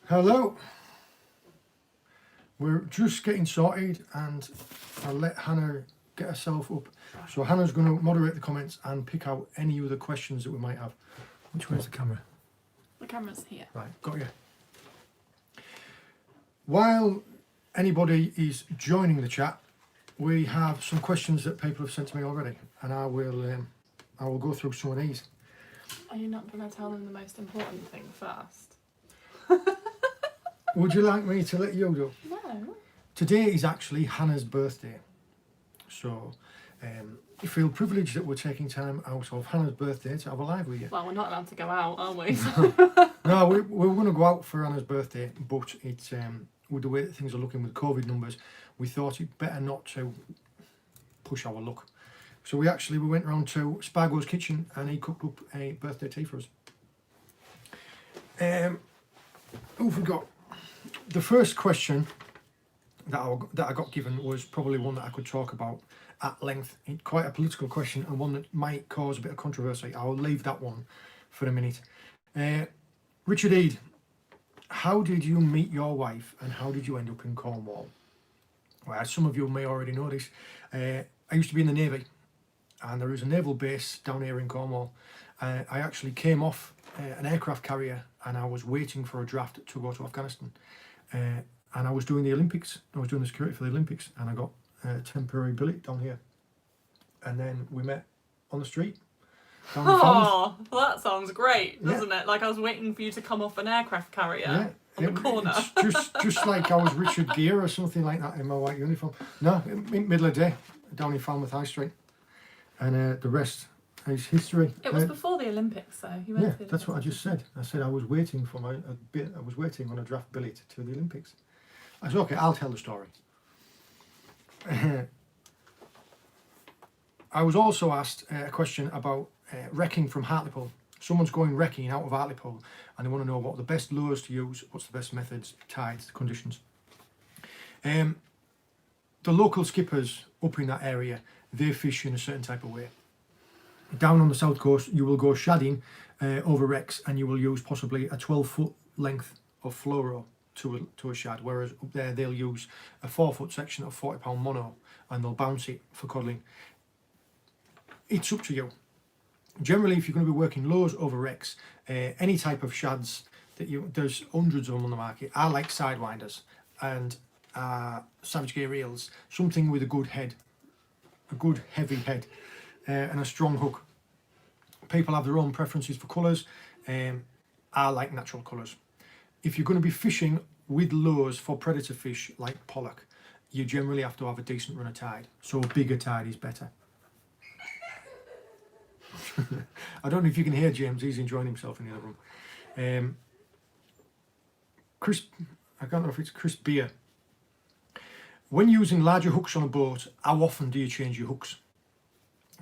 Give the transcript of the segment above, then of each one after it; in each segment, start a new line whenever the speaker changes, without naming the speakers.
Hello. We're just getting sorted and I'll let Hannah get herself up. So Hannah's going to moderate the comments and pick out any other questions that we might have. Which way is the camera?
The camera's here.
Right, got you. While anybody is joining the chat, we have some questions that people have sent to me already, and I will go through some of these.
Are you not going to tell them the most important thing first?
Would you like me to let you do?
No.
Today is actually Hannah's birthday, so I feel privileged that we're taking time out of Hannah's birthday to have a live with you.
Well, we're not allowed to go out, are we?
No, we were going to go out for Hannah's birthday, but it's with the way that things are looking with COVID numbers, we thought it better not to push our luck. So we went round to Spargo's kitchen and he cooked up a birthday tea for us. Who have we got? The first question that I got given was probably one that I could talk about at length. It's quite a political question and one that might cause a bit of controversy. I'll leave that one for a minute. Richard Eade, how did you meet your wife and how did you end up in Cornwall? Well, some of you may already know this. I used to be in the Navy and there is a naval base down here in Cornwall. I actually came off an aircraft carrier and I was waiting for a draft to go to Afghanistan. And I was doing the Olympics. I was doing the security for the Olympics and I got a temporary billet down here. And then we met on the street.
Oh, well, that sounds great, doesn't it? Like I was waiting for you to come off an aircraft carrier on the corner.
It's just like I was Richard Gere or something like that in my white uniform. No, middle of the day, down in Falmouth High Street. And the rest is history.
It was before the Olympics, though. You went to the
that's what I just said. I said I was waiting for I was waiting on a draft billet to the Olympics. I said, okay, I'll tell the story. I was also asked a question about wrecking from Hartlepool. Someone's going wrecking out of Hartlepool and they want to know what the best lures to use, what's the best methods, tides, conditions. The local skippers up in that area, they fish in a certain type of way. Down on the south coast, you will go shadding over wrecks and you will use possibly a 12-foot length of fluoro to a shad, whereas up there they'll use a 4-foot section of 40-pound mono and they'll bounce it for cuddling. It's up to you. Generally, if you're going to be working lows over wrecks, any type of shads there's hundreds of them on the market. I like sidewinders and savage gear reels, something with a good head, a good heavy head, and a strong hook. People have their own preferences for colours. I like natural colours. If you're going to be fishing with lures for predator fish like pollock, you generally have to have a decent run of tide. So a bigger tide is better. I don't know if you can hear James, he's enjoying himself in the other room. Chris, I don't know if it's Chris Beer. When using larger hooks on a boat, how often do you change your hooks?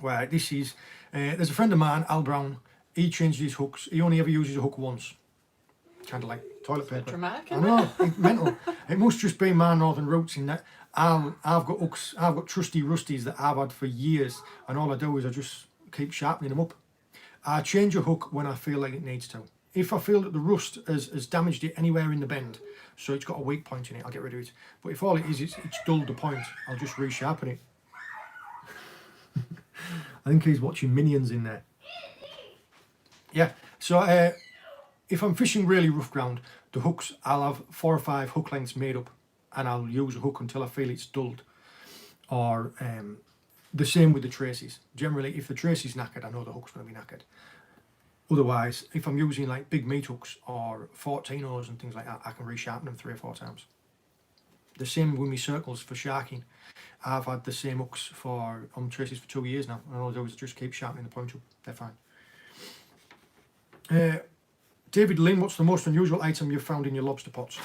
Well, this is, there's a friend of mine, Al Brown, he changed his hooks. He only ever uses a hook once. Kind of like toilet paper.
Dramatic,
I know, it's mental. It must just be my northern roots in that I've got hooks, I've got trusty rusties that I've had for years, and all I do is I just keep sharpening them up. I change a hook when I feel like it needs to. If I feel that the rust has damaged it anywhere in the bend, so it's got a weak point in it, I'll get rid of it. But if all it is, it's dulled the point, I'll just resharpen it. I think he's watching Minions in there. Yeah, so if I'm fishing really rough ground, the hooks, I'll have 4 or 5 hook lengths made up and I'll use a hook until I feel it's dulled. Or the same with the traces. Generally, if the trace is knackered, I know the hook's going to be knackered. Otherwise, if I'm using like big meat hooks or 14-0s and things like that, I can resharpen them 3 or 4 times. The same with my circles for sharking. I've had the same hooks on traces for 2 years now, and all I do is just keep sharpening the point up. They're fine. David Lynn, what's the most unusual item you've found in your lobster pots?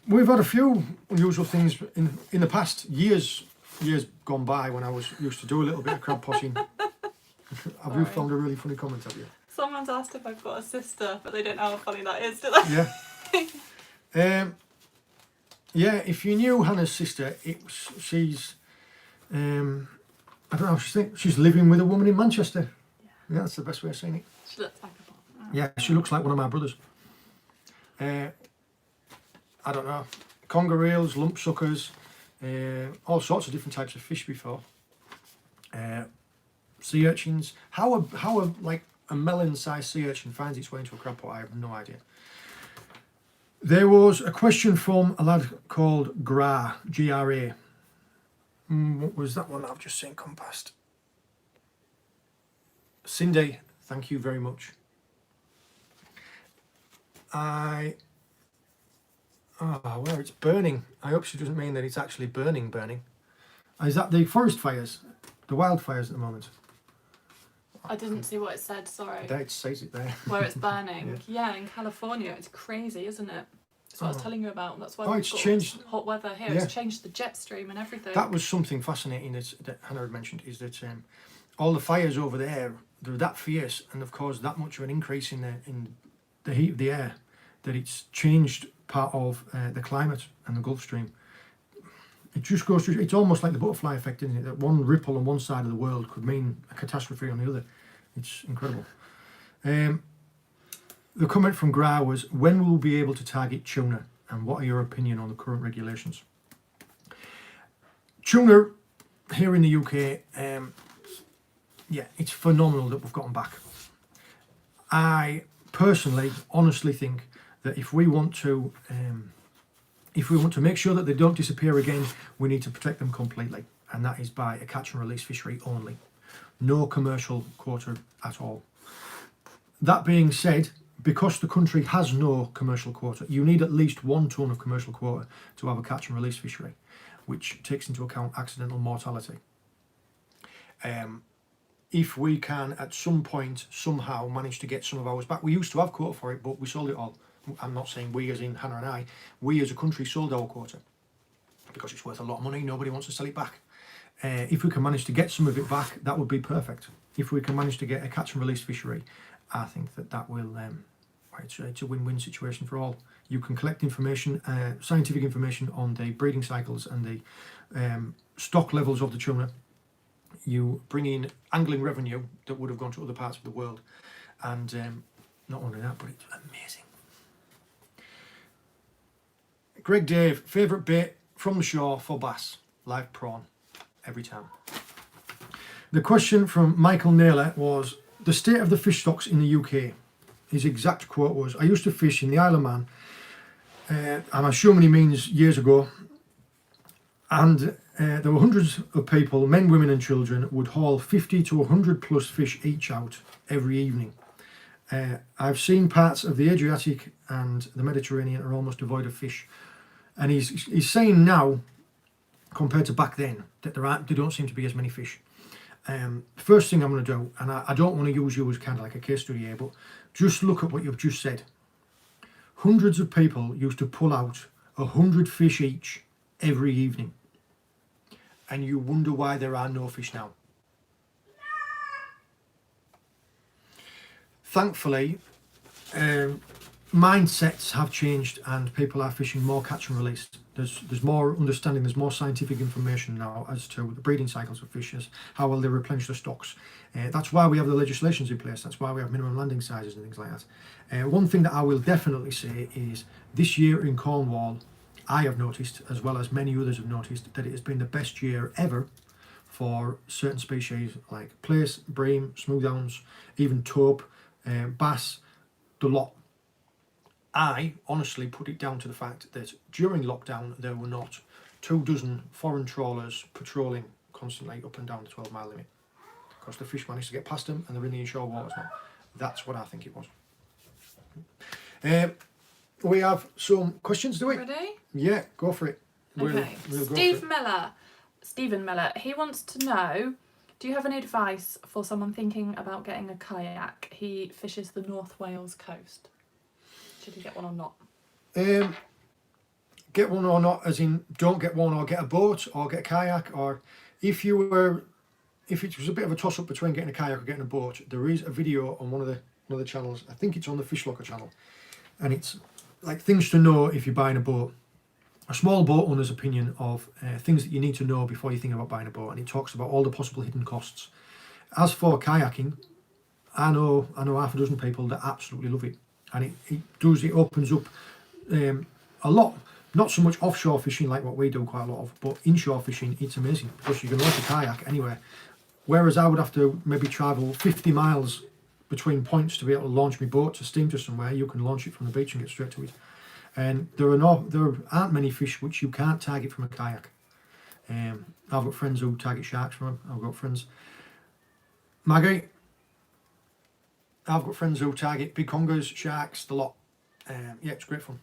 We've had a few unusual things in the past years gone by when I used to do a little bit of crab potting. Have you found a really funny comment, have you?
Someone's asked if I've got a sister, but they don't know how funny that is, do they?
Yeah. Yeah, if you knew Hannah's sister, she's I don't know, she's living with a woman in Manchester. Yeah, that's the best way of saying it.
She looks like a ball.
Yeah, she looks like one of my brothers. I don't know, conger eels, lump suckers, all sorts of different types of fish before. Sea urchins. How like a melon-sized sea urchin finds its way into a crab pot, I have no idea. There was a question from a lad called Gra, G-R-A. What was that one I've just seen come past? Cindy, thank you very much. Where it's burning. I hope she doesn't mean that it's actually burning. Is that the forest fires? The wildfires at the moment?
I didn't see what it said, sorry.
There, it says it there.
Where it's burning. Yeah, in California, it's crazy, isn't it? That's what I was telling you about. That's why
it's changed.
Hot weather here.
Yeah.
It's changed the jet stream and everything.
That was something fascinating that Hannah had mentioned, is that all the fires over there, they're that fierce and have caused that much of an increase in the heat of the air that it's changed part of the climate and the Gulf Stream. It just goes through, it's almost like the butterfly effect, isn't it? That one ripple on one side of the world could mean a catastrophe on the other. It's incredible. The comment from Gra was, when will we be able to target tuna, and what are your opinion on the current regulations? Tuna here in the UK, yeah, it's phenomenal that we've gotten back. I personally, honestly think that if we want to make sure that they don't disappear again, we need to protect them completely, and that is by a catch and release fishery only. No commercial quota at all. That being said, because the country has no commercial quota, you need at least 1 tonne of commercial quota to have a catch and release fishery, which takes into account accidental mortality. If we can at some point somehow manage to get some of ours back, we used to have quota for it, but we sold it all. I'm not saying we as in Hannah and I, we as a country sold our quota because it's worth a lot of money, nobody wants to sell it back. If we can manage to get some of it back, that would be perfect. If we can manage to get a catch and release fishery, I think that will, it's a win-win situation for all. You can collect information, scientific information on the breeding cycles and the stock levels of the tuna. You bring in angling revenue that would have gone to other parts of the world, and not only that, but it's amazing. Greg Dave, favourite bait from the shore for bass? Live prawn, every time. The question from Michael Naylor was, the state of the fish stocks in the UK. His exact quote was, I used to fish in the Isle of Man, and I'm assuming he means years ago, and there were hundreds of people, men, women and children, would haul 50 to 100 plus fish each out every evening. I've seen parts of the Adriatic and the Mediterranean are almost devoid of fish. And he's saying now, compared to back then, that there don't seem to be as many fish. First thing I'm going to do, and I don't want to use you as kind of like a case study here, but just look at what you've just said. Hundreds of people used to pull out 100 fish each every evening. And you wonder why there are no fish now. Thankfully, mindsets have changed and people are fishing more catch and release. There's more understanding, there's more scientific information now as to the breeding cycles of fishes, how well they replenish their stocks. That's why we have the legislations in place, that's why we have minimum landing sizes and things like that. One thing that I will definitely say is this year in Cornwall, I have noticed, as well as many others have noticed, that it has been the best year ever for certain species like plaice, bream, smoothhounds, even taupe, bass, the lot. I honestly put it down to the fact that during lockdown there were not 24 foreign trawlers patrolling constantly up and down the 12-mile limit, because the fish managed to get past them and they're in the inshore waters now. That's what I think it was. We have some questions, do we?
Ready?
Yeah, go for it.
Okay. Stephen Miller, he wants to know, do you have any advice for someone thinking about getting a kayak? He fishes the North Wales coast. Should he get one or not?
Get one or not, as in don't get one or get a boat or get a kayak, or if it was a bit of a toss up between getting a kayak or getting a boat, there is a video on one of the channels. I think it's on the FishLocker channel, and it's like things to know if you're buying a boat. A small boat owner's opinion of things that you need to know before you think about buying a boat, and it talks about all the possible hidden costs. As for kayaking, I know half a dozen people that absolutely love it, and it opens up a lot, not so much offshore fishing like what we do quite a lot of, but inshore fishing, it's amazing because you can launch a kayak anywhere. Whereas I would have to maybe travel 50 miles between points to be able to launch my boat to steam to somewhere. You can launch it from the beach and get straight to it. And there aren't many fish which you can't target from a kayak. I've got friends who target sharks from them. I've got friends, Maggie, I've got friends who target big congers, sharks, the lot. Yeah, it's great fun.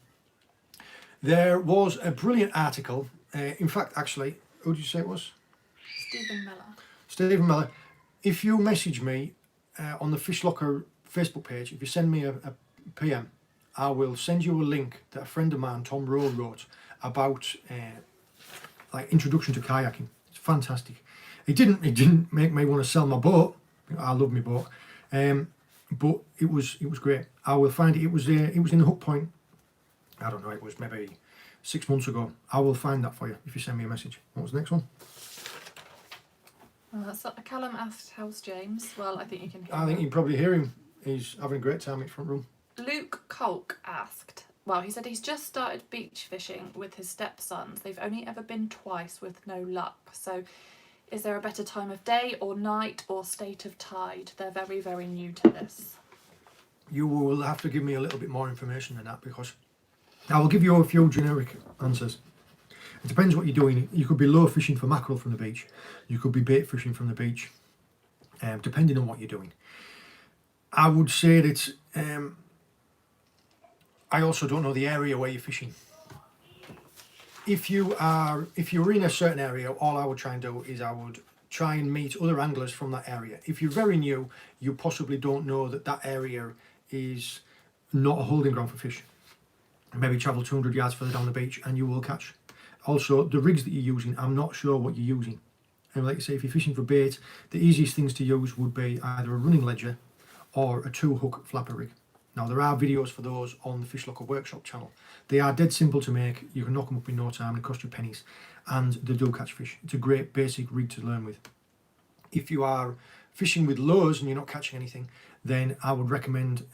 There was a brilliant article. In fact, actually, who did you say it was?
Stephen Miller.
Stephen Miller. If you message me on the FishLocker Facebook page, if you send me a PM, I will send you a link that a friend of mine, Tom Rowe, wrote about like introduction to kayaking. It's fantastic. It didn't make me want to sell my boat. I love my boat, but it was great. I will find it. It was in the Hook Point. I don't know. It was maybe 6 months ago. I will find that for you if you send me a message. What was the next one?
Callum asked, "How's James?" Well, I think you can hear
I think
him.
you can probably hear him. He's having a great time in the front room.
Luke Kolk asked, well, he said he's just started beach fishing with his stepsons. They've only ever been twice with no luck. So is there a better time of day or night or state of tide? They're very, very new to this.
You will have to give me a little bit more information than that because I will give you a few generic answers. It depends what you're doing. You could be lure fishing for mackerel from the beach. You could be bait fishing from the beach, depending on what you're doing. I would say that I also don't know the area where you're fishing. If you're in a certain area, all I would try and do is I would try and meet other anglers from that area. If you're very new, you possibly don't know that area is not a holding ground for fish. Maybe travel 200 yards further down the beach and you will catch. Also, the rigs that you're using, I'm not sure what you're using. And like I say, if you're fishing for bait, the easiest things to use would be either a running ledger or a 2-hook flapper rig. Now, there are videos for those on the FishLocker Workshop channel. They are dead simple to make. You can knock them up in no time. They cost you pennies. And they do catch fish. It's a great basic rig to learn with. If you are fishing with lures and you're not catching anything, then I would recommend,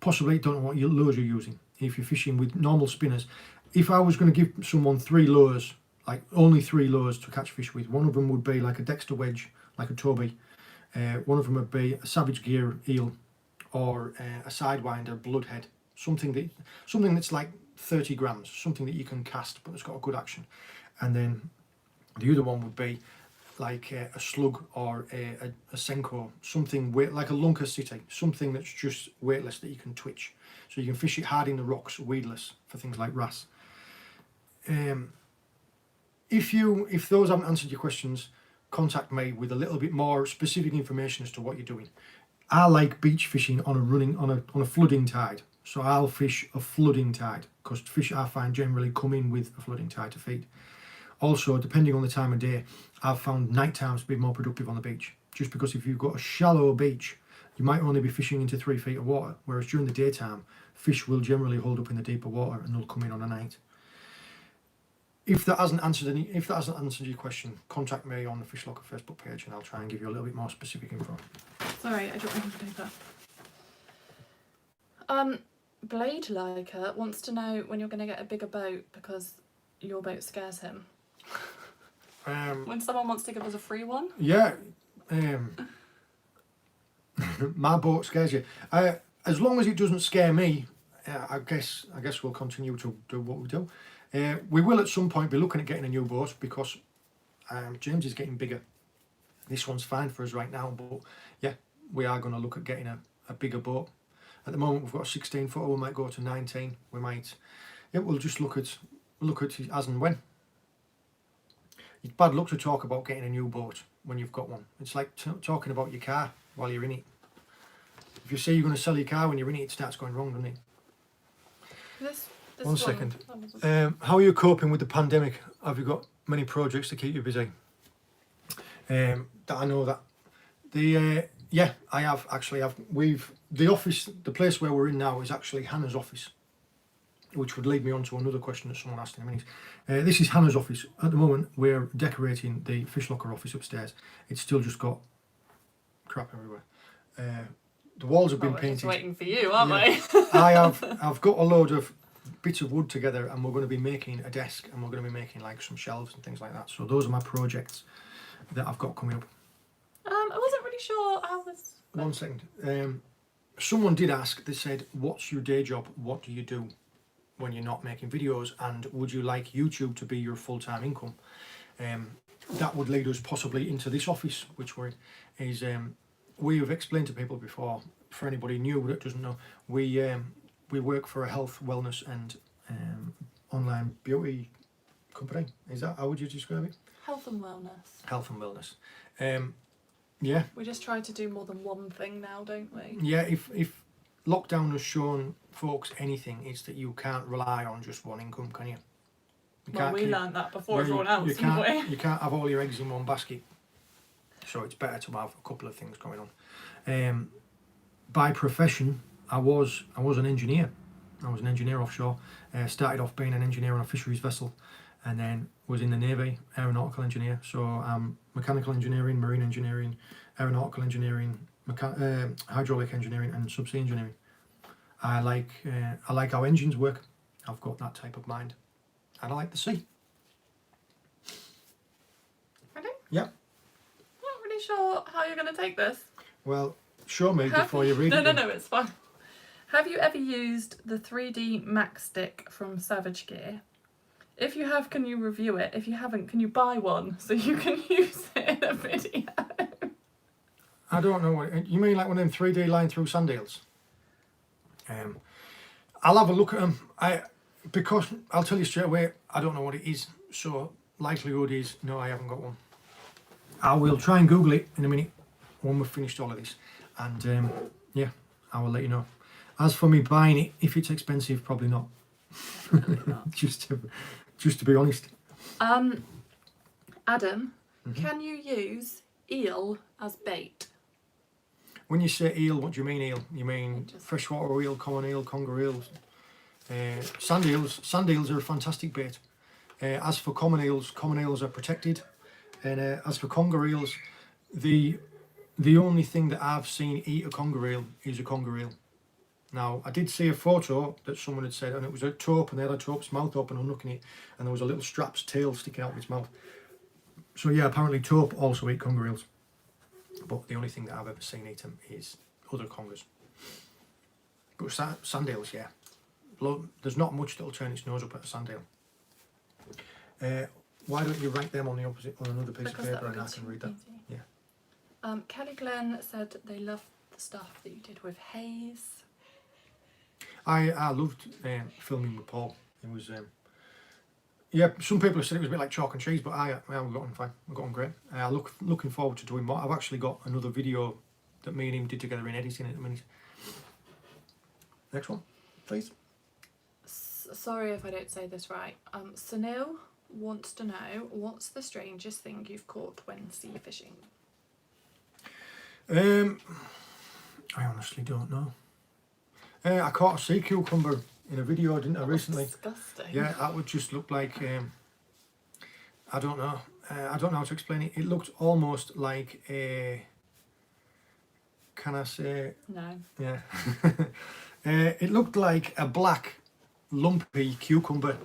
possibly, don't know what lures you're using. If you're fishing with normal spinners, if I was going to give someone 3 lures, like only 3 lures to catch fish with, one of them would be like a Dexter wedge, like a Toby. One of them would be a Savage Gear eel, or a Sidewinder bloodhead, something that's like 30 grams, something that you can cast but it's got a good action. And then the other one would be like a slug or a Senko, something like a Lunker City, something that's just weightless that you can twitch. So you can fish it hard in the rocks, weedless, for things like wrasse. If those haven't answered your questions, contact me with a little bit more specific information as to what you're doing. I like beach fishing on a flooding tide. So I'll fish a flooding tide because fish I find generally come in with a flooding tide to feed. Also, depending on the time of day, I've found night times to be more productive on the beach. Just because if you've got a shallow beach, you might only be fishing into 3 feet of water, whereas during the daytime, fish will generally hold up in the deeper water and they'll come in on a night. If that hasn't answered your question, contact me on the FishLocker Facebook page and I'll try and give you a little bit more specific info.
Sorry, I don't want to paper. Blade Liker wants to know when you're going to get a bigger boat because your boat scares him. When someone wants to give us a free one?
Yeah. My boat scares you. As long as it doesn't scare me, I guess we'll continue to do what we do. We will at some point be looking at getting a new boat because James is getting bigger. This one's fine for us right now, but yeah, we are going to look at getting a bigger boat. At the moment, we've got a 16 footer. We might go to 19. We might. Yeah, we'll just look at it as and when. It's bad luck to talk about getting a new boat when you've got one. It's like talking about your car while you're in it. If you say you're going to sell your car when you're in it, it starts going wrong, doesn't it?
This
One second. How are you coping with the pandemic? Have you got many projects to keep you busy? That I know that. Yeah, I have actually. The office, the place where we're in now, is actually Hannah's office, which would lead me on to another question that someone asked in a minute. This is Hannah's office. At the moment, we're decorating the FishLocker office upstairs. It's still just got crap everywhere. The walls have been painted.
Just waiting for you, aren't we?
I've got a load of bits of wood together, and we're going to be making a desk, and we're going to be making like some shelves and things like that. So those are my projects that I've got coming up.
I wasn't really sure how this.
1 second. Someone did ask. They said, "What's your day job? What do you do when you're not making videos? And would you like YouTube to be your full-time income?" That would lead us possibly into this office, which we're in. Is we have explained to people before. For anybody new that doesn't know, we work for a health, wellness, and online beauty company. Is that how would you describe it?
Health and wellness.
Health and wellness. Yeah.
We just try to do more than one thing now, don't we?
Yeah. If lockdown has shown folks anything, it's that you can't rely on just one income, can you?
Well, we learned that before everyone else,
you
didn't we?
You can't have all your eggs in one basket. So it's better to have a couple of things going on. By profession, I was an engineer. I was an engineer offshore. Started off being an engineer on a fisheries vessel, and then was in the Navy, aeronautical engineer. So mechanical engineering, marine engineering, aeronautical engineering, hydraulic engineering, and subsea engineering. I like how engines work. I've got that type of mind, and I like the sea.
Ready?
Yeah.
Not really sure how you're going to take this.
Well, show me before you read it.
No, it's fine. Have you ever used the 3D Max Stick from Savage Gear? If you have, can you review it? If you haven't, can you buy one so you can use it in a video?
I don't know what you mean. Like one of them 3D line through sand eels. I'll have a look at them. Because I'll tell you straight away, I don't know what it is. So likelihood is no, I haven't got one. I will try and Google it in a minute when we've finished all of this, and yeah, I will let you know. As for me buying it, if it's expensive, probably not. just to be honest.
Adam, can you use eel as bait?
When you say eel, what do you mean eel? You mean freshwater eel, common eel, conger eels, sand eels? Sand eels are a fantastic bait. As for common eels are protected, and as for conger eels, the only thing that I've seen eat a conger eel is a conger eel. Now, I did see a photo that someone had said, and it was a taupe, and they had a taupe's mouth open, unhooking it, and there was a little strap's tail sticking out of its mouth. So yeah, apparently taupe also eat conger eels. But the only thing that I've ever seen eat them is other congers. But sand eels, yeah. There's not much that'll turn its nose up at a sand eel. Why don't you write them on the opposite on another piece of paper and I can read that?
Easy.
Yeah.
Kelly Glenn said they loved the stuff that you did with Hayes.
I loved filming with Paul. It was yeah. Some people have said it was a bit like chalk and cheese, but we got on fine. We got on great. Looking forward to doing more. I've actually got another video that me and him did together in editing at the minute. Next one, please.
Sorry if I don't say this right. Sunil wants to know, what's the strangest thing you've caught when sea fishing?
I honestly don't know. I caught a sea cucumber in a video, didn't I, recently?
Disgusting.
Yeah, that would just look like, I don't know. I don't know how to explain it. It looked almost like a, can I say?
No.
Yeah. It looked like a black lumpy cucumber,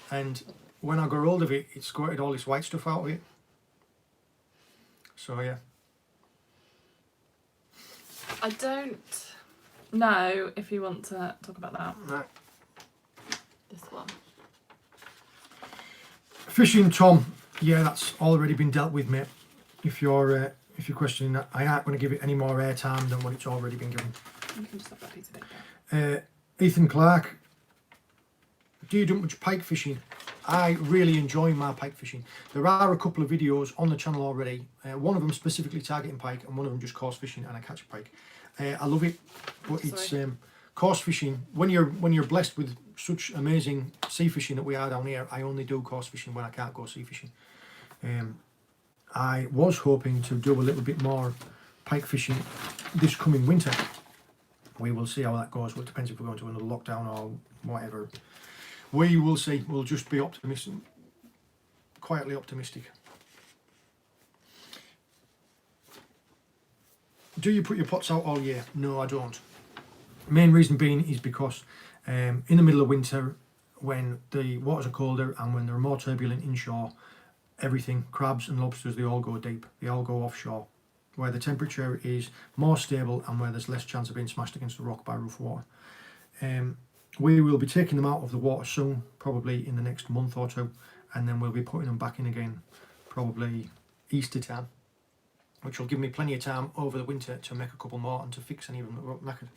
and when I got hold of it, it squirted all this white stuff out of it. So yeah.
I don't know if you want to talk about that.
Right.
This one.
Fishing Tom, yeah, that's already been dealt with, mate. If you're questioning that, I aren't going to give it any more airtime than what it's already been given.
You can just have that piece of paper.
Ethan Clark, do you do much pike fishing? I really enjoy my pike fishing. There are a couple of videos on the channel already. One of them specifically targeting pike, and one of them just coarse fishing, and I catch a pike. I love it, but it's coarse fishing. When you're blessed with such amazing sea fishing that we are down here, I only do coarse fishing when I can't go sea fishing. I was hoping to do a little bit more pike fishing this coming winter. We will see how that goes. Well, it depends if we're going to another lockdown or whatever. We will see. We'll just be optimistic, quietly optimistic. Do you put your pots out all year? No, I don't. Main reason being is because in the middle of winter, when the waters are colder and when there are more turbulent inshore, everything, crabs and lobsters, they all go deep, they all go offshore, where the temperature is more stable and where there's less chance of being smashed against the rock by rough water. We will be taking them out of the water soon, probably in the next month or two, and then we'll be putting them back in again, probably Easter time, which will give me plenty of time over the winter to make a couple more and to fix any of them that were knackered.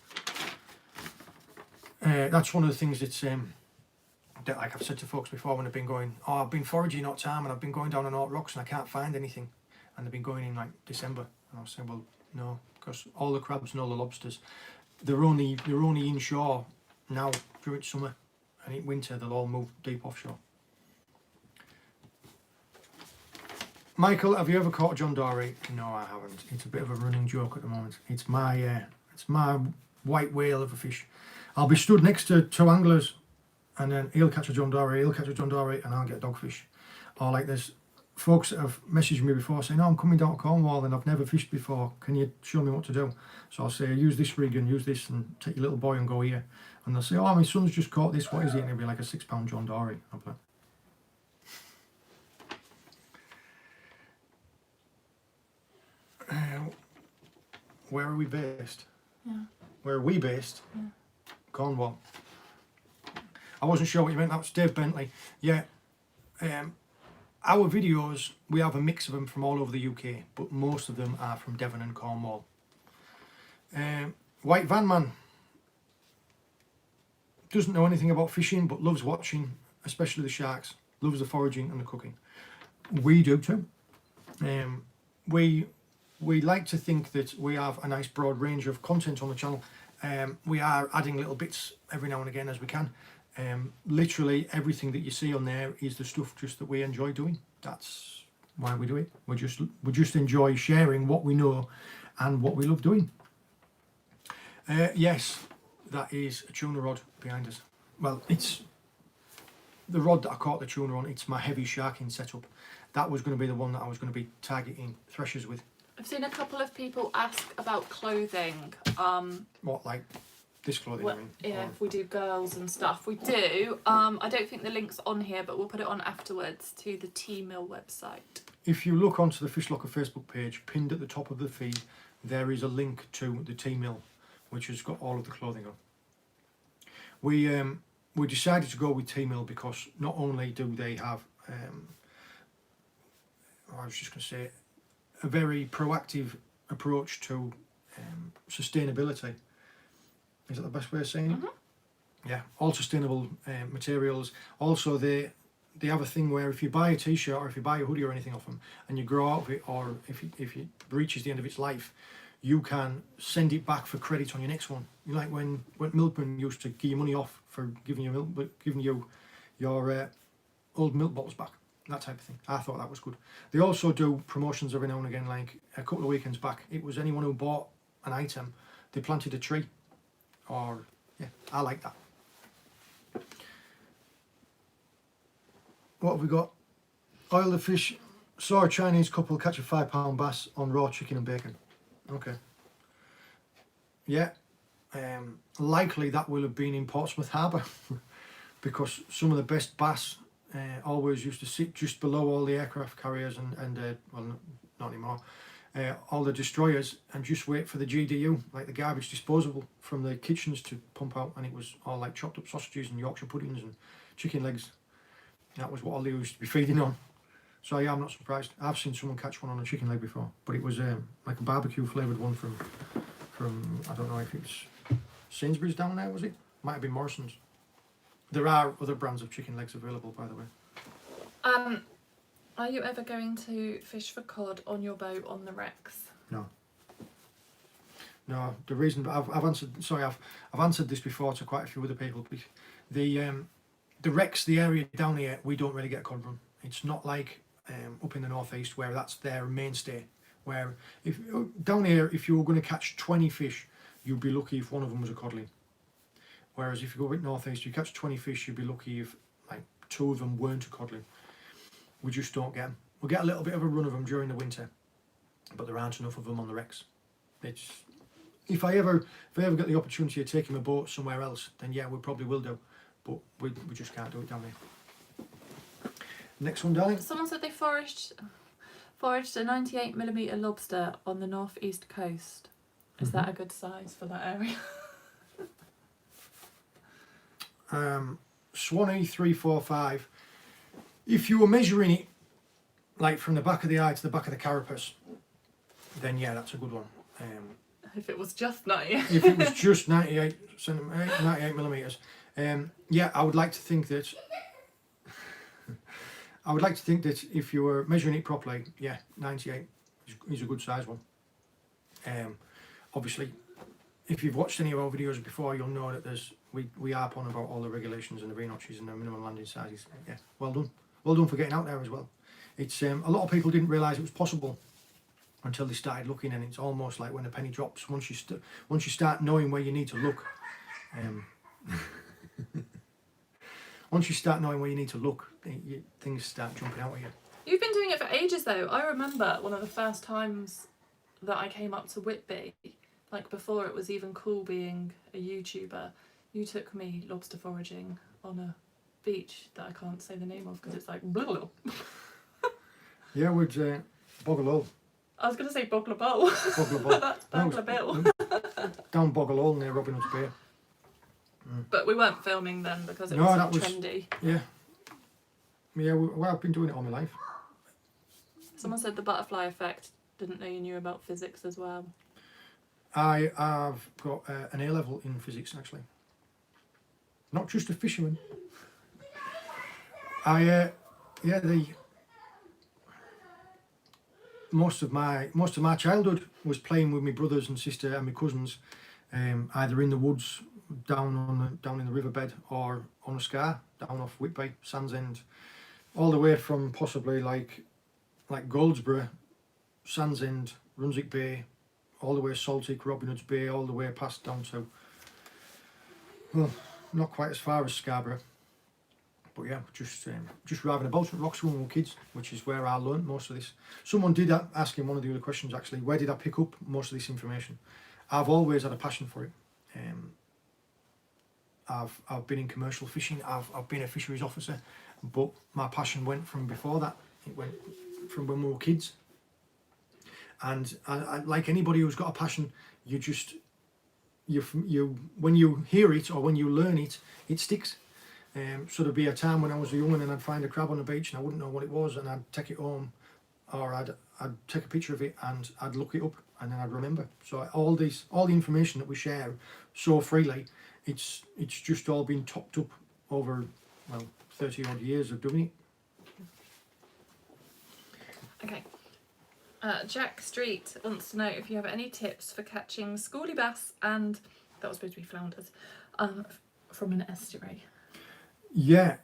That's one of the things that's, that, like I've said to folks before when I've been going, oh, I've been foraging all time and I've been going down on all rocks and I can't find anything. And they've been going in like December. And I'll say, well, no, because all the crabs and all the lobsters, they're only inshore now during summer, and in winter they'll all move deep offshore. Michael, have you ever caught a John Dory? No, I haven't. It's a bit of a running joke at the moment. It's my white whale of a fish. I'll be stood next to two anglers, and then he'll catch a John Dory, and I'll get dogfish. Or like there's folks that have messaged me before saying, oh, I'm coming down to Cornwall and I've never fished before. Can you show me what to do? So I'll say, use this rig and use this and take your little boy and go here. And they'll say, oh, my son's just caught this. What is it? And it'll be like a 6-pound John Dory. I'll be like, where are we based?
Yeah.
Where are we based?
Yeah.
Cornwall. I wasn't sure what you meant. That was Dave Bentley. Yeah. Our videos, we have a mix of them from all over the UK, but most of them are from Devon and Cornwall. White Van Man doesn't know anything about fishing, but loves watching, especially the sharks. Loves the foraging and the cooking. We do too. We like to think that we have a nice broad range of content on the channel. We are adding little bits every now and again as we can. Literally everything that you see on there is the stuff just that we enjoy doing. That's why we do it. We just enjoy sharing what we know and what we love doing. Yes, that is a tuna rod behind us. Well, it's the rod that I caught the tuna on. It's my heavy sharking setup. That was going to be the one that I was going to be targeting threshers with.
I've seen a couple of people ask about clothing.
What, like this clothing?
Well,
I mean,
yeah,
or...
if we do girls and stuff, we do. I don't think the link's on here, but we'll put it on afterwards to the T-Mill website.
If you look onto the FishLocker Facebook page, pinned at the top of the feed, there is a link to the T-Mill, which has got all of the clothing on. We decided to go with T-Mill because not only do they have, I was just going to say, a very proactive approach to sustainability. Is that the best way of saying it? Mm-hmm. Yeah, all sustainable materials. Also, they have a thing where if you buy a t-shirt or if you buy a hoodie or anything off them and you grow out of it, or if it reaches the end of its life, you can send it back for credit on your next one. You like when milkmen used to give you money off for giving you milk, but giving you your old milk bottles back. That type of thing. I thought that was good. They also do promotions every now and again, like a couple of weekends back. It was anyone who bought an item, they planted a tree. Or, yeah, I like that. What have we got? Oil the fish. Saw a Chinese couple catch a 5-pound bass on raw chicken and bacon. Okay. Yeah. Likely that will have been in Portsmouth Harbour because some of the best bass always used to sit just below all the aircraft carriers and well, not anymore, all the destroyers, and just wait for the GDU, like the garbage disposable from the kitchens, to pump out, and it was all like chopped up sausages and Yorkshire puddings and chicken legs. That was what all they used to be feeding on. So yeah, I'm not surprised. I've seen someone catch one on a chicken leg before, but it was like a barbecue flavoured one from I don't know if it's Sainsbury's down there, was it? Might have been Morrison's. There are other brands of chicken legs available, by the way.
Are you ever going to fish for cod on your boat on the wrecks?
No. No, the reason I've answered. Sorry, I've answered this before to quite a few other people. The wrecks, the area down here, we don't really get cod run. It's not like up in the northeast where that's their mainstay. Where if down here, if you were going to catch 20 fish, you'd be lucky if one of them was a codling. Whereas if you go a bit northeast, you catch 20 fish, you'd be lucky if like 2 of them weren't a codling. We just don't get them. We'll get a little bit of a run of them during the winter, but there aren't enough of them on the wrecks. It's if I ever get the opportunity of taking my boat somewhere else, then yeah, we probably will do. But we just can't do it down here. Next one, darling.
Someone said they foraged a 98mm lobster on the northeast coast. Is that a good size for that area?
Swanee 345. If you were measuring it like from the back of the eye to the back of the carapace, then yeah, that's a good one.
If it was just 98.
If it was just 98 millimeters, yeah, I would like to think that. I would like to think that if you were measuring it properly, yeah, 98 is a good size one. Obviously, if you've watched any of our videos before, you'll know that we harp on about all the regulations and the Vnotches and the minimum landing sizes. Yeah, well done for getting out there as well. It's a lot of people didn't realise it was possible until they started looking, and it's almost like when a penny drops. Once you start knowing where you need to look, once you start knowing where you need to look, things start jumping out at you.
You've been doing it for ages though. I remember one of the first times that I came up to Whitby, like before it was even cool being a YouTuber, you took me lobster foraging on a beach that I can't say the name of because it's like blah, blah.
Yeah, we'd Boggle
I was going to say Bogler Bowl. But that's Bogler Bill.
Down Boggle Hole near Robin Hood's Bay.
But we weren't filming then because it was trendy.
Yeah. Yeah, well, I've been doing it all my life.
Someone said the butterfly effect. Didn't know you knew about physics as well.
I have got an A level in physics actually. Not just a fisherman. Most of my childhood was playing with my brothers and sister and my cousins, either in the woods, down in the riverbed, or on a scar down off Whitby, Sands End, all the way from possibly like Goldsborough, Sands End, Brunswick Bay, all the way Saltick, Robin Hood's Bay, all the way past down to, well, not quite as far as Scarborough. But yeah, just driving about at rocks when we were kids, which is where I learnt most of this. Someone did ask in one of the other questions actually, where did I pick up most of this information? I've always had a passion for it. I've been in commercial fishing. I've been a fisheries officer, but my passion went from before that. It went from when we were kids. And I, like anybody who's got a passion, you when you hear it or when you learn it, it sticks. So there'd be a time when I was young and I'd find a crab on the beach and I wouldn't know what it was, and I'd take it home, or I'd take a picture of it and I'd look it up and then I'd remember. So all the information that we share so freely, it's just all been topped up over 30 odd years of doing it.
Okay. Jack Street wants to know if you have any tips for catching schooly bass, and that was supposed to be flounders, from an estuary.
Yeah,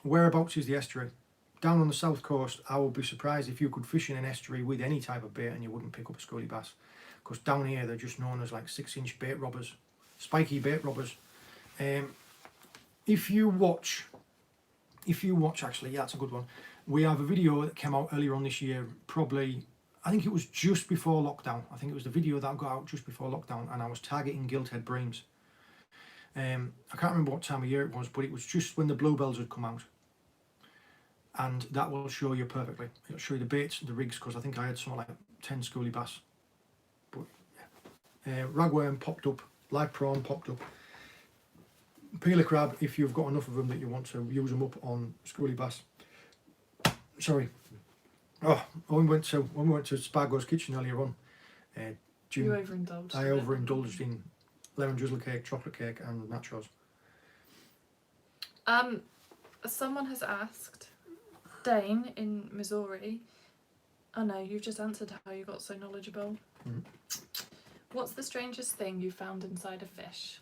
whereabouts is the estuary? Down on the south coast, I would be surprised if you could fish in an estuary with any type of bait and you wouldn't pick up a schooly bass. Because down here they're just known as like 6-inch bait robbers, spiky bait robbers. If you watch actually, yeah, that's a good one. We have a video that came out earlier on this year, probably, I think it was just before lockdown. I think it was the video that got out just before lockdown, and I was targeting gilthead breams. I can't remember what time of year it was, but it was just when the bluebells had come out. And that will show you perfectly. It'll show you the baits, the rigs, because I think I had something like 10 schooly bass. But yeah. Ragworm popped up, live prawn popped up. Peeler crab, if you've got enough of them that you want to use them up on schooly bass. Sorry. Oh, when we went to Spargo's Kitchen earlier on, Jim,
You overindulged.
I overindulged in lemon drizzle cake, chocolate cake and nachos.
Someone has asked, Dane in Missouri, oh no, you've just answered how you got so knowledgeable. What's the strangest thing you found inside a fish?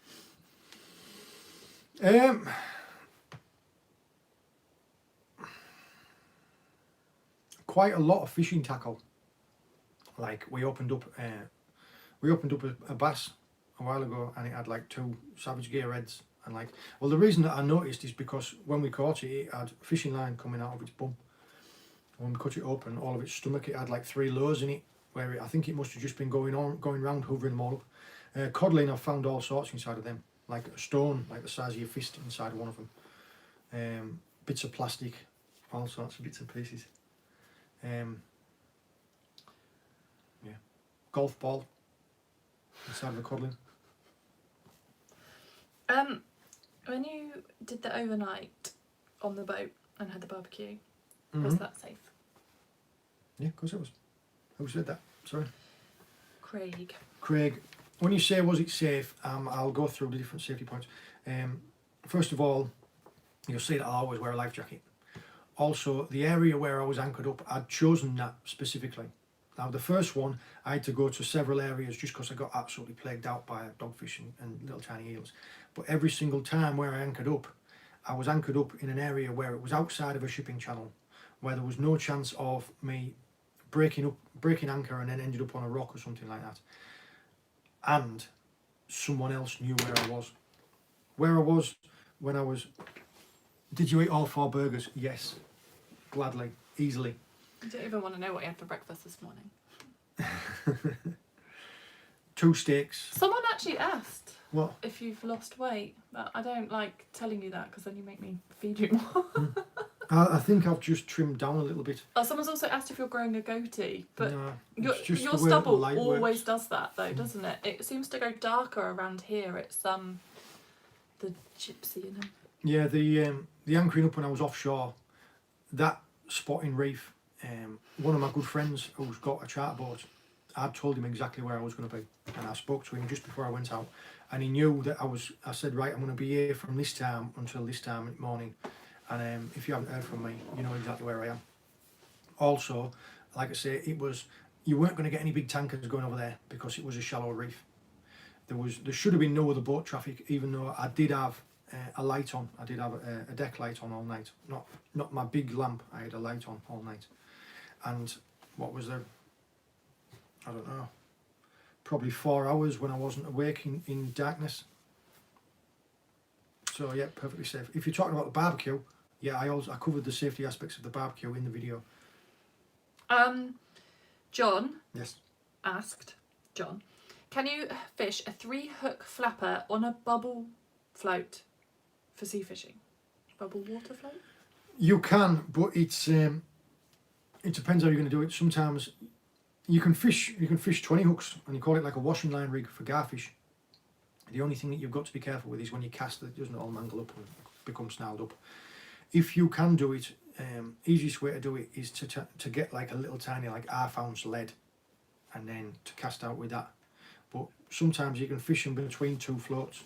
Quite a lot of fishing tackle. Like we opened up a bass a while ago, and it had like 2 savage gear heads, and like, well, the reason that I noticed is because when we caught it, it had fishing line coming out of its bum. When we cut it open, all of its stomach, it had like 3 lures in it, where I think it must have just been going round, hovering them all up. Codling, I've found all sorts inside of them, like a stone, like the size of your fist inside of one of them. Bits of plastic, all sorts of bits and pieces. Yeah, golf ball inside of a codling.
When you did the overnight on the boat and had the barbecue, was that safe?
Yeah, of course it was. Who said that? Sorry.
Craig.
When you say was it safe, I'll go through the different safety points. First of all, you'll see that I'll always wear a life jacket. Also, the area where I was anchored up, I'd chosen that specifically. Now, the first one, I had to go to several areas just because I got absolutely plagued out by dogfish and little tiny eels. But every single time where I anchored up, I was anchored up in an area where it was outside of a shipping channel, where there was no chance of me breaking anchor and then ended up on a rock or something like that. And someone else knew where I was. Where I was when I was... Did you eat all 4 burgers? Yes. Gladly. Easily.
I don't even want to know what you had for breakfast this morning.
2 steaks.
Someone actually asked
What?
if you've lost weight, but I don't like telling you that because then you make me feed you more.
I think I've just trimmed down a little bit.
Oh, someone's also asked if you're growing a goatee, but
No,
your
it's just the way
stubble
the light
always
works.
does that though, doesn't it? It seems to go darker around here. It's the gypsy in him.
Yeah, the anchoring up when I was offshore, that spot in reef, one of my good friends who's got a charter boat, I'd told him exactly where I was going to be, and I spoke to him just before I went out, and he knew that I said, right, I'm going to be here from this time until this time in the morning, and if you haven't heard from me, you know exactly where I am. Also, like I say, you weren't going to get any big tankers going over there because it was a shallow reef. There should have been no other boat traffic, even though I did have a light on. I did have a deck light on all night. Not my big lamp. I had a light on all night. And what was there? I don't know. Probably 4 hours when I wasn't awake in darkness. So yeah, perfectly safe. If you're talking about the barbecue, yeah, I covered the safety aspects of the barbecue in the video.
John.
Yes.
Asked, John, can you fish a 3-hook flapper on a bubble float for sea fishing? Bubble water float? You
can, but it depends how you're going to do it. Sometimes you can fish 20 hooks and you call it like a washing line rig for garfish. The only thing that you've got to be careful with is when you cast that it doesn't all mangle up and become snarled up. If you can do it, easiest way to do it is to get like a little tiny like half-ounce lead and then to cast out with that. But sometimes you can fish in between 2 floats.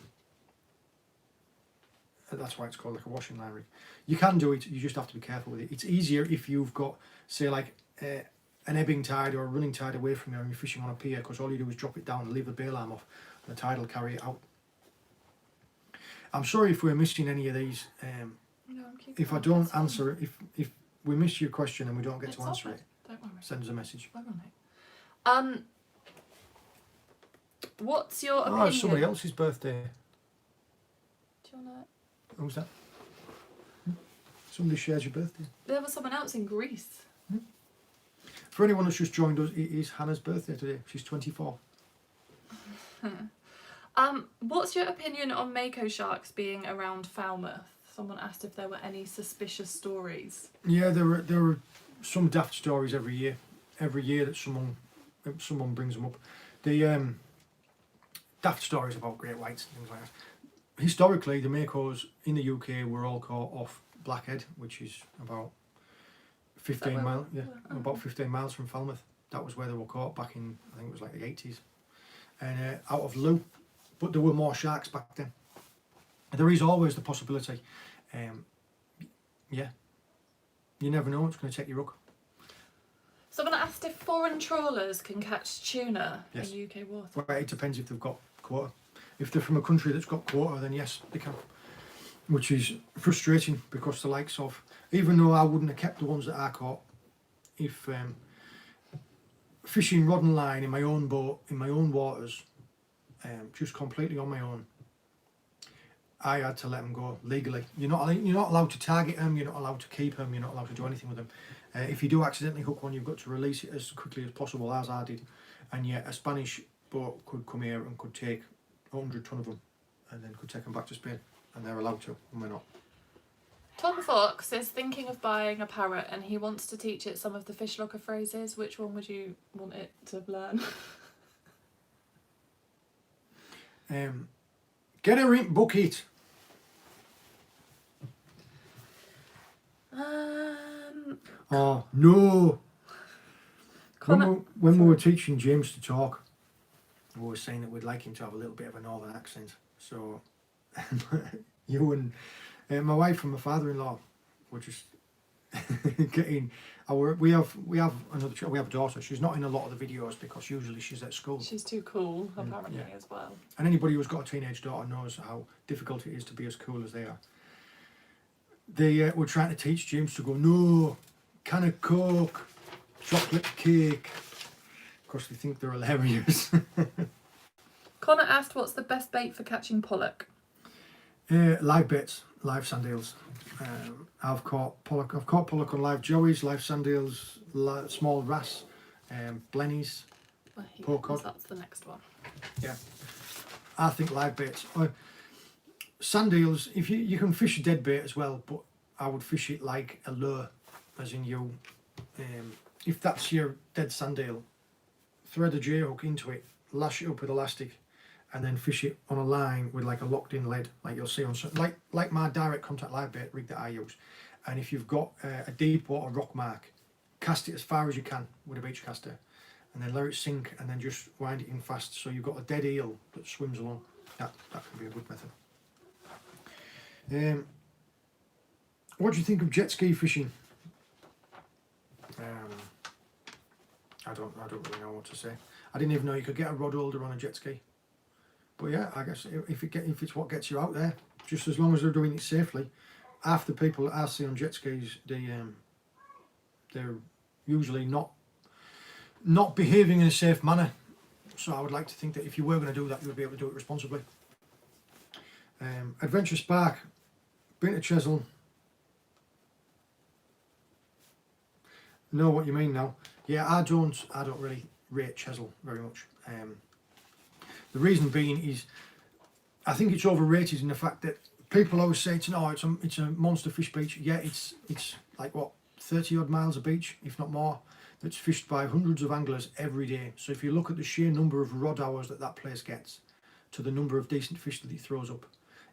That's why it's called like a washing line rig. You can do it, you just have to be careful with it. It's easier if you've got, say, like an ebbing tide or a running tide away from you and you're fishing on a pier, because all you do is drop it down and leave the bail arm off and the tide will carry it out. I'm sorry if we're missing any of these.
No,
if I don't answer it, if we miss your question and we don't get to answer it,
don't worry.
Send us a message.
What's your opinion?
Oh, it's somebody else's birthday.
Do you want to...
Who's that? Somebody shares your birthday.
There was someone else in Greece.
For anyone that's just joined us, it is Hannah's birthday today. She's 24.
What's your opinion on Mako sharks being around Falmouth? Someone asked if there were any suspicious stories.
Yeah, there are some daft stories every year. Every year that someone brings them up. The daft stories about great whites and things like that. Historically, the Makos in the UK were all caught off Blackhead, which is about 15 miles. Yeah, about 15 miles from Falmouth. That was where they were caught back in, I think it was like the 80s, and out of Loo. But there were more sharks back then. There is always the possibility. Yeah, you never know what's going to take your hook.
Someone asked if foreign trawlers can catch tuna
Yes.
in UK water.
Well, it depends if they've got quota. If they're from a country that's got quota, then yes, they can. Which is frustrating because the likes of, even though I wouldn't have kept the ones that I caught, if fishing rod and line in my own boat, in my own waters, just completely on my own, I had to let them go legally. You're not allowed to target them, you're not allowed to keep them, you're not allowed to do anything with them. If you do accidentally hook one, you've got to release it as quickly as possible, as I did. And yet a Spanish boat could come here and could take 100 ton of them and then could take them back to Spain, and they're allowed to, and we're not.
Tom Fox is thinking of buying a parrot and he wants to teach it some of the FishLocker phrases. Which one would you want it to learn?
Get a rink bucket. Oh no! When we were teaching James to talk, we were saying that we'd like him to have a little bit of a northern accent. So you and my wife and my father-in-law were just getting. We have a daughter. She's not in a lot of the videos because usually she's at school.
She's too cool, apparently, as well.
And anybody who's got a teenage daughter knows how difficult it is to be as cool as they are. They were trying to teach James to go, no, can of Coke, chocolate cake. Of course, they think they're hilarious.
Connor asked, what's the best bait for catching pollock?
Live baits, live sand eels. I've caught pollock on live joeys, live sand eels, small wrasse, blennies, poor cod.
That's the next one.
Yeah, I think live baits. Sand eels, if you can fish a dead bait as well, but I would fish it like a lure, as in you. If that's your dead sand eel, thread a J hook into it, lash it up with elastic, and then fish it on a line with like a locked in lead, like you'll see on like my direct contact live bait rig that I use. And if you've got a deep water rock mark, cast it as far as you can with a beach caster, and then let it sink, and then just wind it in fast so you've got a dead eel that swims along. That can be a good method. What do you think of jet ski fishing? I don't really know what to say. I didn't even know you could get a rod holder on a jet ski. But yeah, I guess if it's what gets you out there, just as long as they're doing it safely. Half the people that I see on jet skis, they're usually not behaving in a safe manner. So I would like to think that if you were going to do that, you would be able to do it responsibly. Adventure Spark, been to Chesil. Know what you mean now. Yeah, I don't really rate Chesil very much. The reason being is, I think it's overrated in the fact that people always say it's a monster fish beach. Yeah, it's like what, 30 odd miles of beach, if not more, that's fished by hundreds of anglers every day. So if you look at the sheer number of rod hours that place gets to the number of decent fish that it throws up,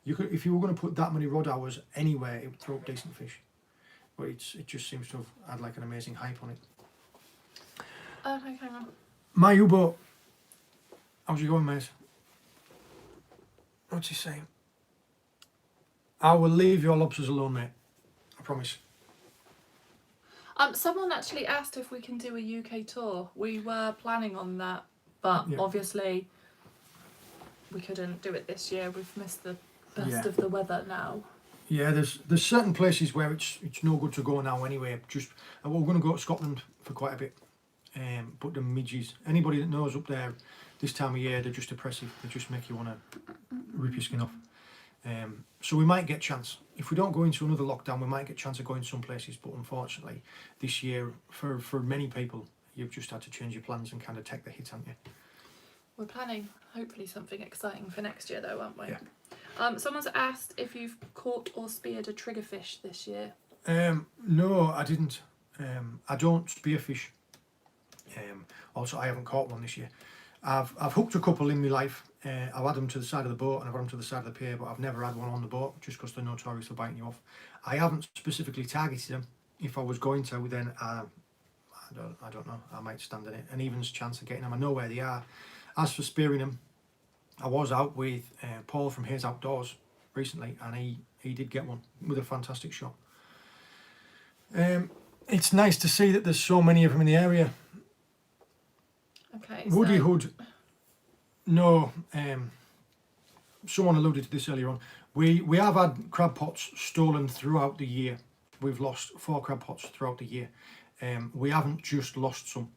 if you were going to put that many rod hours anywhere, it would throw up decent fish. But it just seems to have had like an amazing hype on it.
Okay, hang on.
My U-boat. How's you going, mate? What's he saying? I will leave your lobsters alone, mate. I promise.
Someone actually asked if we can do a UK tour. We were planning on that, but obviously we couldn't do it this year. We've missed the best of the weather now. Yeah, there's certain places where it's no good to go now anyway. We're going to go to Scotland for quite a bit. But the midges, anybody that knows up there this time of year, they're just oppressive. They just make you want to rip your skin off. So we might get chance. If we don't go into another lockdown, we might get chance of going some places. But unfortunately, this year, for many people, you've just had to change your plans and kind of take the hit, haven't you? We're planning, hopefully, something exciting for next year, though, aren't we? Yeah. Someone's asked if you've caught or speared a triggerfish this year. No, I didn't. I don't spearfish. Also, I haven't caught one this year. I've hooked a couple in my life. I've had them to the side of the boat and I've had them to the side of the pier, but I've never had one on the boat just because they're notorious for biting you off. I haven't specifically targeted them. If I was going to, then I don't know. I might stand in it. An even's chance of getting them. I know where they are. As for spearing them, I was out with Paul from Hayes Outdoors recently, and he did get one with a fantastic shot. It's nice to see that there's so many of them in the area. Okay. Woody Hood. No, someone alluded to this earlier on. We have had crab pots stolen throughout the year. We've lost 4 crab pots throughout the year. We haven't just lost some.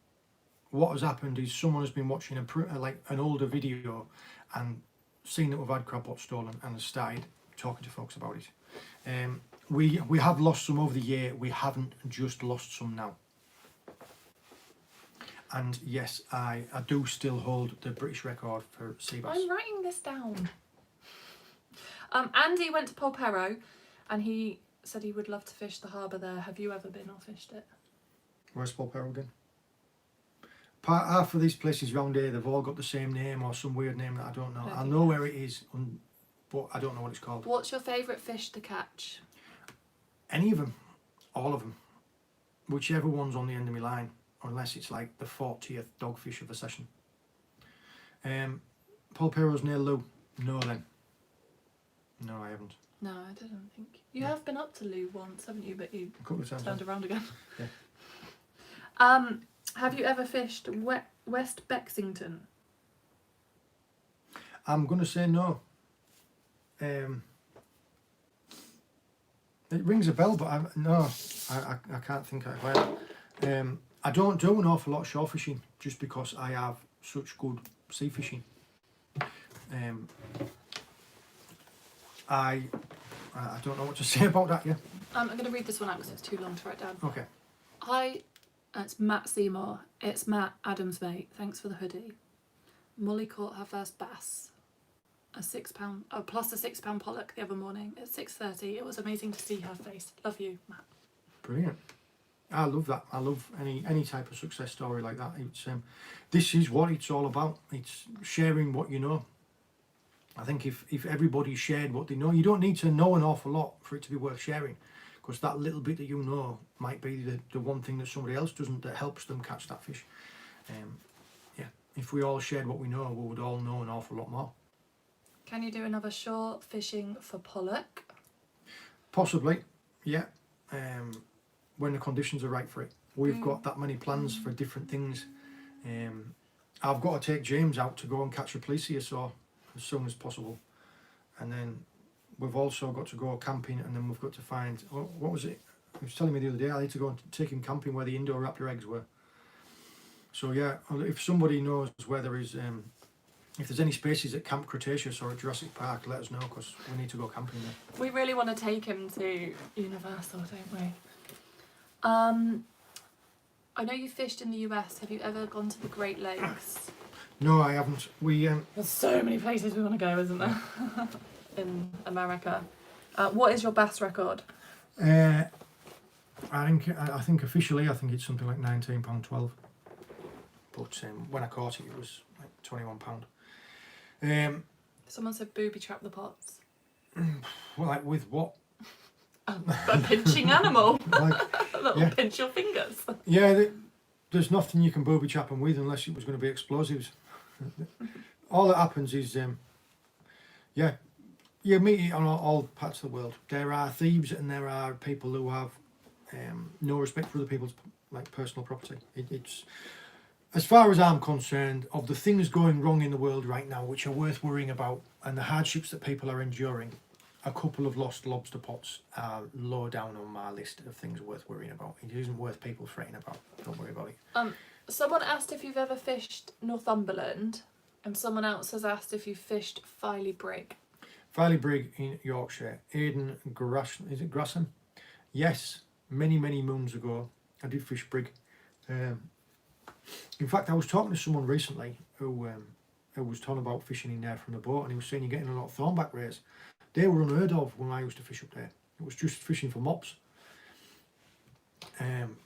What has happened is someone has been watching an older video and seen that we've had crab pots stolen and has started talking to folks about it.
We have lost some over the year. We haven't just lost some now. And yes, I do still hold the British record for sea bass.
I'm writing this down. Andy went to Polperro and he said he would love to fish the harbour there. Have you ever been or fished it?
Where's Polperro again? Half of these places around here, they've all got the same name or some weird name that I don't know. I know where it is, but I don't know what it's called.
What's your favourite fish to catch?
Any of them. All of them. Whichever one's on the end of my line. Unless it's like the 40th dogfish of the session. Polperro's near Lou. No then. No, I haven't.
No, I didn't think. You have been up to Lou once, haven't you? But you
A couple of times.
turned around again.
Yeah.
Have you ever fished West Bexington?
I'm going to say no. It rings a bell, but I can't think of it. I don't do an awful lot of shore fishing just because I have such good sea fishing. I don't know what to say about that, yeah.
I'm going to read this one out because it's too long to write down.
Okay.
Hi, it's Matt Seymour. It's Matt, Adam's mate. Thanks for the hoodie. Molly caught her first bass, plus a £6 pollock the other morning at 6:30. It was amazing to see her face. Love you, Matt.
Brilliant. I love that. I love any type of success story like that. It's this is what it's all about. It's sharing what you know. I think if everybody shared what they know, you don't need to know an awful lot for it to be worth sharing, because that little bit that you know might be the one thing that somebody else doesn't that helps them catch that fish. Yeah, if we all shared what we know, we would all know an awful lot more.
Can you do another shore fishing for pollock?
Possibly, yeah. When the conditions are right for it. We've got that many plans for different things. I've got to take James out to go and catch a plesiosaur as soon as possible, and then we've also got to go camping, and then we've got to find what was it? He was telling me the other day I need to go and take him camping where the Indo raptor eggs were. So yeah, if somebody knows where there is, if there's any spaces at Camp Cretaceous or at Jurassic Park, let us know, because we need to go camping there.
We really want to take him to Universal, don't we? I know you fished in the US. Have you ever gone to the Great Lakes?
No, I haven't.
There's so many places we want to go, isn't there? In America. What is your bass record?
I think officially, I think it's something like £19.12. But when I caught it, it was like £21.
Someone said booby trap the pots.
Well, like with what?
A pinching animal.
Like,
Little pinch your fingers.
Yeah, there's nothing you can booby trap them with unless it was going to be explosives. All that happens is, you meet it on all parts of the world. There are thieves and there are people who have no respect for other people's personal property. It's, as far as I'm concerned, of the things going wrong in the world right now, which are worth worrying about, and the hardships that people are enduring, a couple of lost lobster pots are low down on my list of things worth worrying about. It isn't worth people fretting about. Don't worry about it.
Someone asked if you've ever fished Northumberland, and someone else has asked if you've fished Filey Brig.
Filey Brig in Yorkshire. Aidan Grasson? Yes, many moons ago I did fish Brig. In fact, I was talking to someone recently who was talking about fishing in there from the boat, and he was saying you're getting a lot of thornback rays. They were unheard of when I used to fish up there. It was just fishing for mops.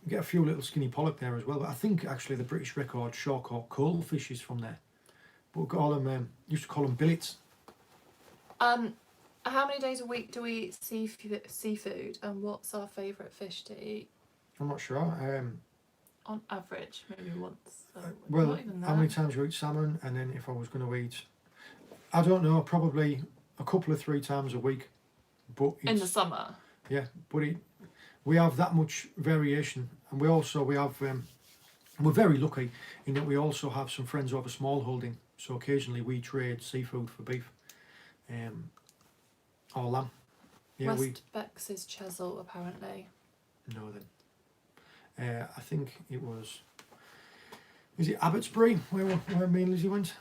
Get a few little skinny pollock there as well, but I think actually the British record shore caught coal fish is from there. But we call them, used to call them billets.
How many days a week do we eat seafood, and what's our favourite fish to eat?
I'm not sure.
On average, maybe once.
Well,
not even
how many times you eat salmon, and then if I was going to eat, I don't know, probably a couple of 3 times a week. But
in the summer.
Yeah, but we have that much variation, and we have. We're very lucky in that we also have some friends who have a small holding, so occasionally we trade seafood for beef, or lamb. Yeah,
West Bex is Chesil, apparently.
No, then. I think it was. Is it Abbotsbury where me and Lizzie went?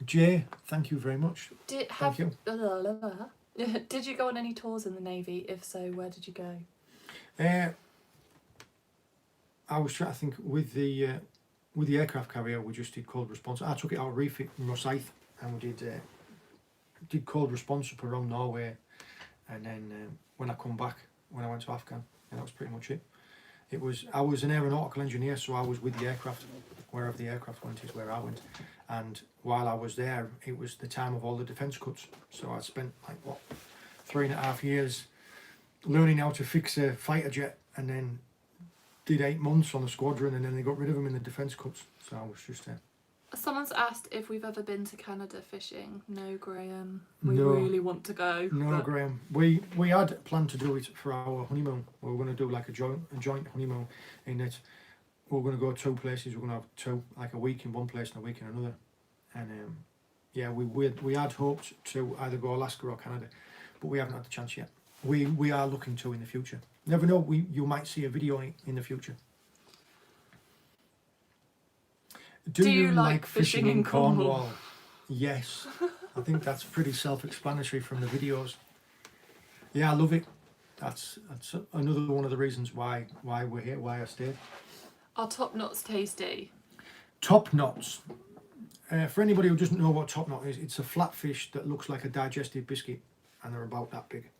Jay, thank you very much.
Thank you. Did you go on any tours in the Navy? If so, where did you go?
I was trying to think with the aircraft carrier. We just did cold response. I took it out of refit in Rosyth, and we did cold response up around Norway, and then when I come back, when I went to Afghan, and that was pretty much it. I was an aeronautical engineer, so I was with the aircraft. Wherever the aircraft went is where I went. And while I was there, it was the time of all the defence cuts. So I spent 3.5 years learning how to fix a fighter jet, and then did 8 months on the squadron, and then they got rid of them in the defence cuts. So I was just there.
Someone's asked if we've ever been to Canada fishing. No, Graham. We
No.
really want to go.
No,
but
Graham. We had planned to do it for our honeymoon. We were going to do like a joint honeymoon in it. We were going to go 2 places. We're going to have 2, like a week in one place and a week in another. And yeah, we had hoped to either go Alaska or Canada, but we haven't had the chance yet. We are looking to in the future. Never know. You might see a video in the future. Do you like fishing in Cornwall? Yes. I think that's pretty self-explanatory from the videos. Yeah, I love it. That's another one of the reasons why we're here, why I stayed.
Are top knots tasty?
Top knots. For anybody who doesn't know what top knot is, it's a flat fish that looks like a digestive biscuit, and they're about that big.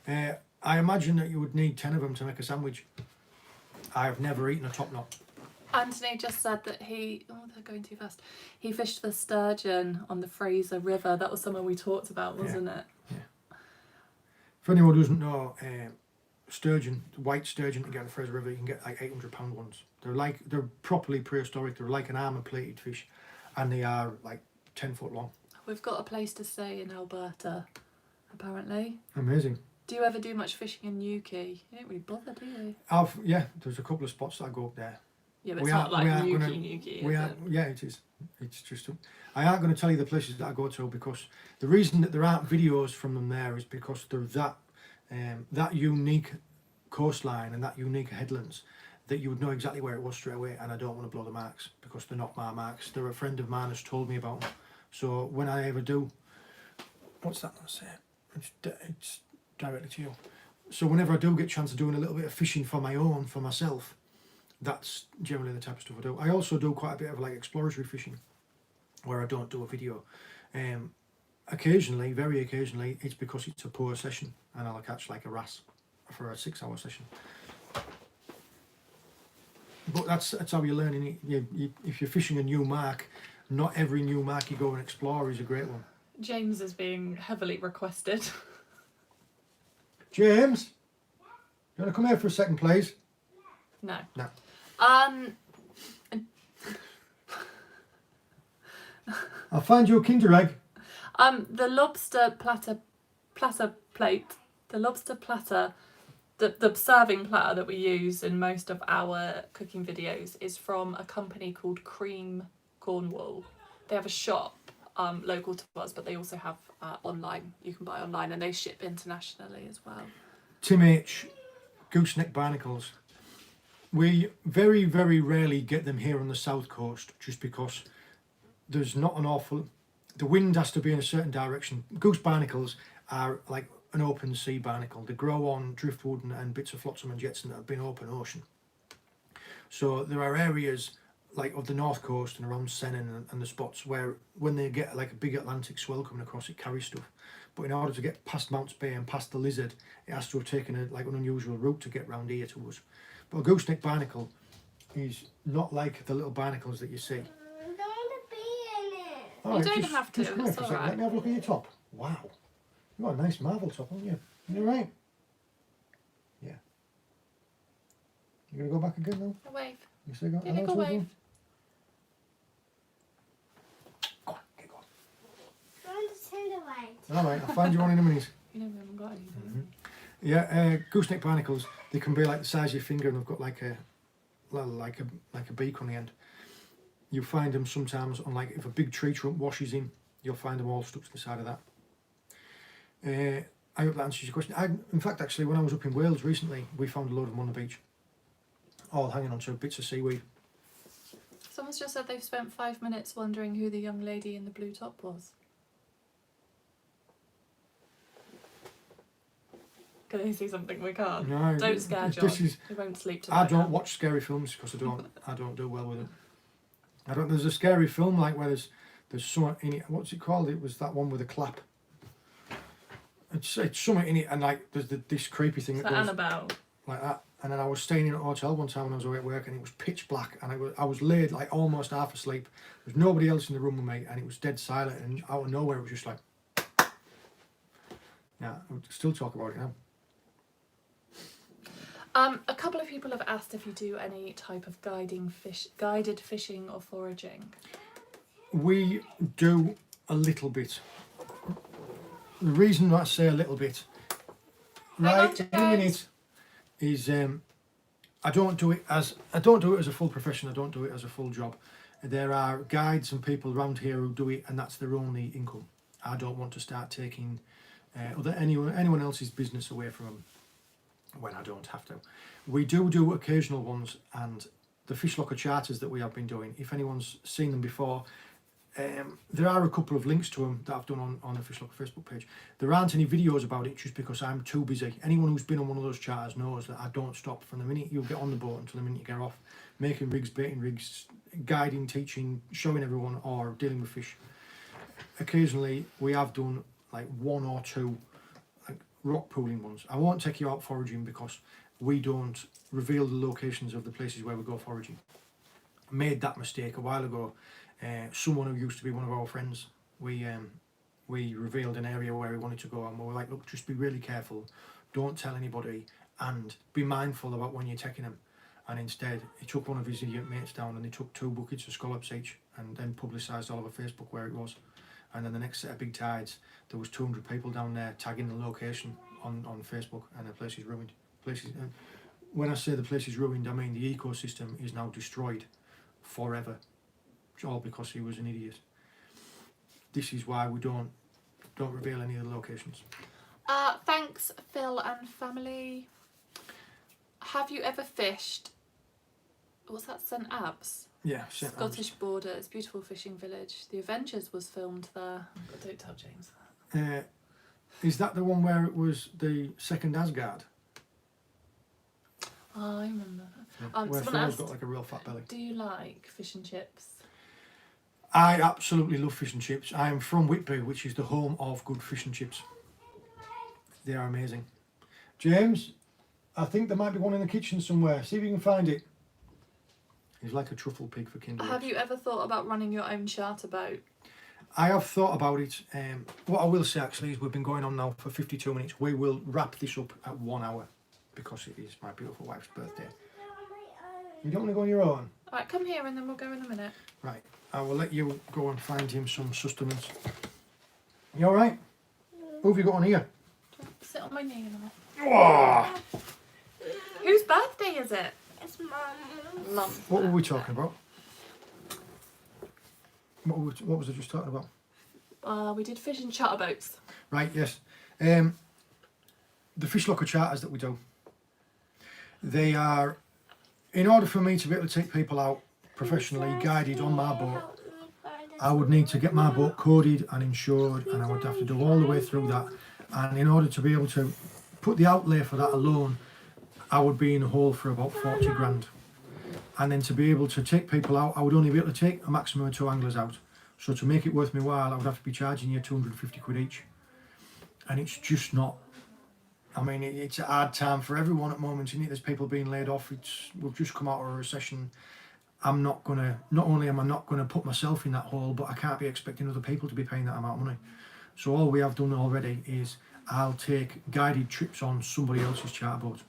I imagine that you would need 10 of them to make a sandwich. I have never eaten a top knot.
Anthony just said that they're going too fast. He fished the sturgeon on the Fraser River. That was something we talked about, wasn't it?
Yeah. For anyone who doesn't know, sturgeon, white sturgeon to get on the Fraser River, you can get like 800-pound ones. They're properly prehistoric. They're like an armour-plated fish, and they are like 10 foot long.
We've got a place to stay in Alberta, apparently.
Amazing.
Do you ever do much fishing in Newquay? You don't really bother, do you?
Yeah, there's a couple of spots that I go up there.
Yeah, but it's not like Newquay, is it?
Yeah, it is. It's just... I aren't going to tell you the places that I go to, because the reason that there aren't videos from them there is because they're that unique coastline and that unique headlands that you would know exactly where it was straight away, and I don't want to blow the marks because they're not my marks. They're a friend of mine has told me about them. So when I ever do... What's that going to say? It's directly to you. So whenever I do get a chance of doing a little bit of fishing for myself, that's generally the type of stuff I do. I also do quite a bit of like exploratory fishing, where I don't do a video. Occasionally, very occasionally, it's because it's a poor session, and I'll catch like a wrasse for a 6-hour session. But that's how you're learning it. If you're fishing a new mark, not every new mark you go and explore is a great one.
James is being heavily requested.
James, you want to come here for a second, please?
No.
No. I'll find you a Kinder Egg.
The lobster platter plate, the lobster platter, the serving platter that we use in most of our cooking videos is from a company called Cream Cornwall. They have a shop local to us, but they also have online. You can buy online, and they ship internationally as well.
Tim H, gooseneck barnacles. We very, very rarely get them here on the south coast, just because there's not an awful... The wind has to be in a certain direction. Goose barnacles are like an open sea barnacle. They grow on driftwood and bits of flotsam and jetsam that have been open ocean. So there are areas like of the north coast and around Sennin and the spots where when they get like a big Atlantic swell coming across, it carries stuff. But in order to get past Mounts Bay and past the Lizard, it has to have taken an unusual route to get round here to us. But a gooseneck barnacle is not like the little barnacles that you see.
You don't have to,
just come here
it's
for a
all
second.
right.
Let me have a look at your top. Wow. You've got a nice marble top, haven't you? You all right? Yeah. You going to go back again now?
A wave.
You still got
Give me a wave.
Go on, get going.
I want to send away.
All right, I'll find you one in a minute.
You know we haven't got anything.
Mm-hmm. Yeah, gooseneck barnacles, they can be like the size of your finger, and they've got like a beak on the end. You find them sometimes on, like, if a big tree trunk washes in, you'll find them all stuck to the side of that. I hope that answers your question. In fact, actually, when I was up in Wales recently, we found a load of them on the beach, all hanging onto bits of seaweed.
Someone's just said they've spent 5 minutes wondering who the young lady in the blue top was. Can they see something we can't?
No,
Don't scare John.
this is.
He won't sleep tonight.
I don't watch scary films because I don't do well with it. I don't. There's a scary film like where there's something in it. What's it called? It was that one with a clap. It's something in it, and like there's this creepy thing that goes
Annabelle.
like that. And then I was staying in a hotel one time when I was away at work, and it was pitch black, and I was laid like almost half asleep. There was nobody else in the room with me, and it was dead silent. And out of nowhere, it was just like, yeah. I would still talk about it now.
A couple of people have asked if you do any type of guided fishing or foraging.
We do a little bit. The reason I say a little bit, right in a minute, is I don't do it as a full profession. I don't do it as a full job. There are guides and people around here who do it, and that's their only income. I don't want to start taking anyone else's business away from them when I don't have to. We do occasional ones, and the FishLocker charters that we have been doing, if anyone's seen them before, there are a couple of links to them that I've done on the FishLocker Facebook page. There aren't any videos about it just because I'm too busy. Anyone who's been on one of those charters knows that I don't stop from the minute you get on the boat until the minute you get off, making rigs, baiting rigs, guiding, teaching, showing everyone, or dealing with fish. Occasionally we have done like one or two like rock pooling ones. I won't take you out foraging because we don't reveal the locations of the places where we go foraging. I made that mistake a while ago. Someone who used to be one of our friends, we revealed an area where we wanted to go, and we were like, look, just be really careful, don't tell anybody, and be mindful about when you're taking them. And instead he took one of his idiot mates down, and they took 2 buckets of scallops each, and then publicised all over Facebook where it was. And then the next set of big tides, there was 200 people down there tagging the location on Facebook, and the place is ruined. When I say the place is ruined, I mean the ecosystem is now destroyed forever. All because he was an idiot. This is why we don't reveal any of the locations.
Thanks, Phil and family. Have you ever fished? What's that, St Abs?
Yeah,
Scottish border. It's a beautiful fishing village. The Avengers was filmed there. But don't tell James that.
Is that the one where it was the second Asgard?
Oh, I remember.
Where Phil's got like a real fat belly.
Do you like fish and chips?
I absolutely love fish and chips. I am from Whitby, which is the home of good fish and chips. They are amazing. James, I think there might be one in the kitchen somewhere. See if you can find it. He's like a truffle pig for Kinder.
Have you ever thought about running your own charter boat?
I have thought about it. What I will say actually is we've been going on now for 52 minutes. We will wrap this up at 1 hour because it is my beautiful wife's birthday. You don't want to go on your own?
Alright, come here and then we'll go in a minute.
Right, I will let you go and find him some sustenance. You alright? Who have you got on here?
Sit on my knee now.
Oh!
Whose birthday is it?
It's Mum's.
Mum's.
What were we talking about? What was I just talking about?
We did fish and charter boats.
Right, yes. The FishLocker charters that we do, they are, in order for me to be able to take people out professionally guided on my boat, I would need to get my boat coded and insured, and I would have to do all the way through that. And in order to be able to put the outlay for that alone, I would be in a hole for about 40 grand. And then to be able to take people out, I would only be able to take a maximum of 2 anglers out. So to make it worth my while, I would have to be charging you 250 quid each. And it's just not. I mean, it's a hard time for everyone at the moment, isn't it? There's people being laid off. We've just come out of a recession. Not only am I not gonna put myself in that hole, but I can't be expecting other people to be paying that amount of money. So all we have done already is I'll take guided trips on somebody else's charter boat.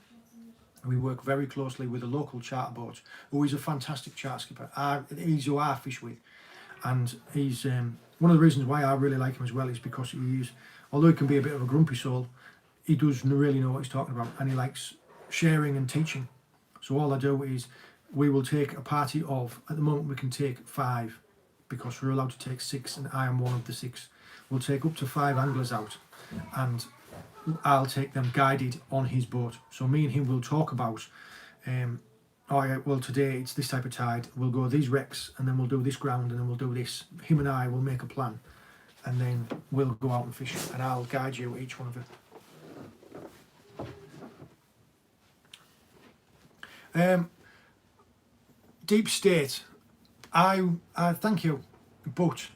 We work very closely with a local charter boat who is a fantastic charter skipper. He's who I fish with, and he's one of the reasons why I really like him as well is because he is, although he can be a bit of a grumpy soul, he does really know what he's talking about, and he likes sharing and teaching. So all I do is we will take a party of, at the moment we can take 5 because we're allowed to take 6 and I am one of the 6. We'll take up to 5 anglers out and I'll take them guided on his boat. So me and him will talk about, well today it's this type of tide, we'll go these wrecks and then we'll do this ground and then we'll do this. Him and I will make a plan and then we'll go out and fish and I'll guide you each one of you. Deep state. I thank you, but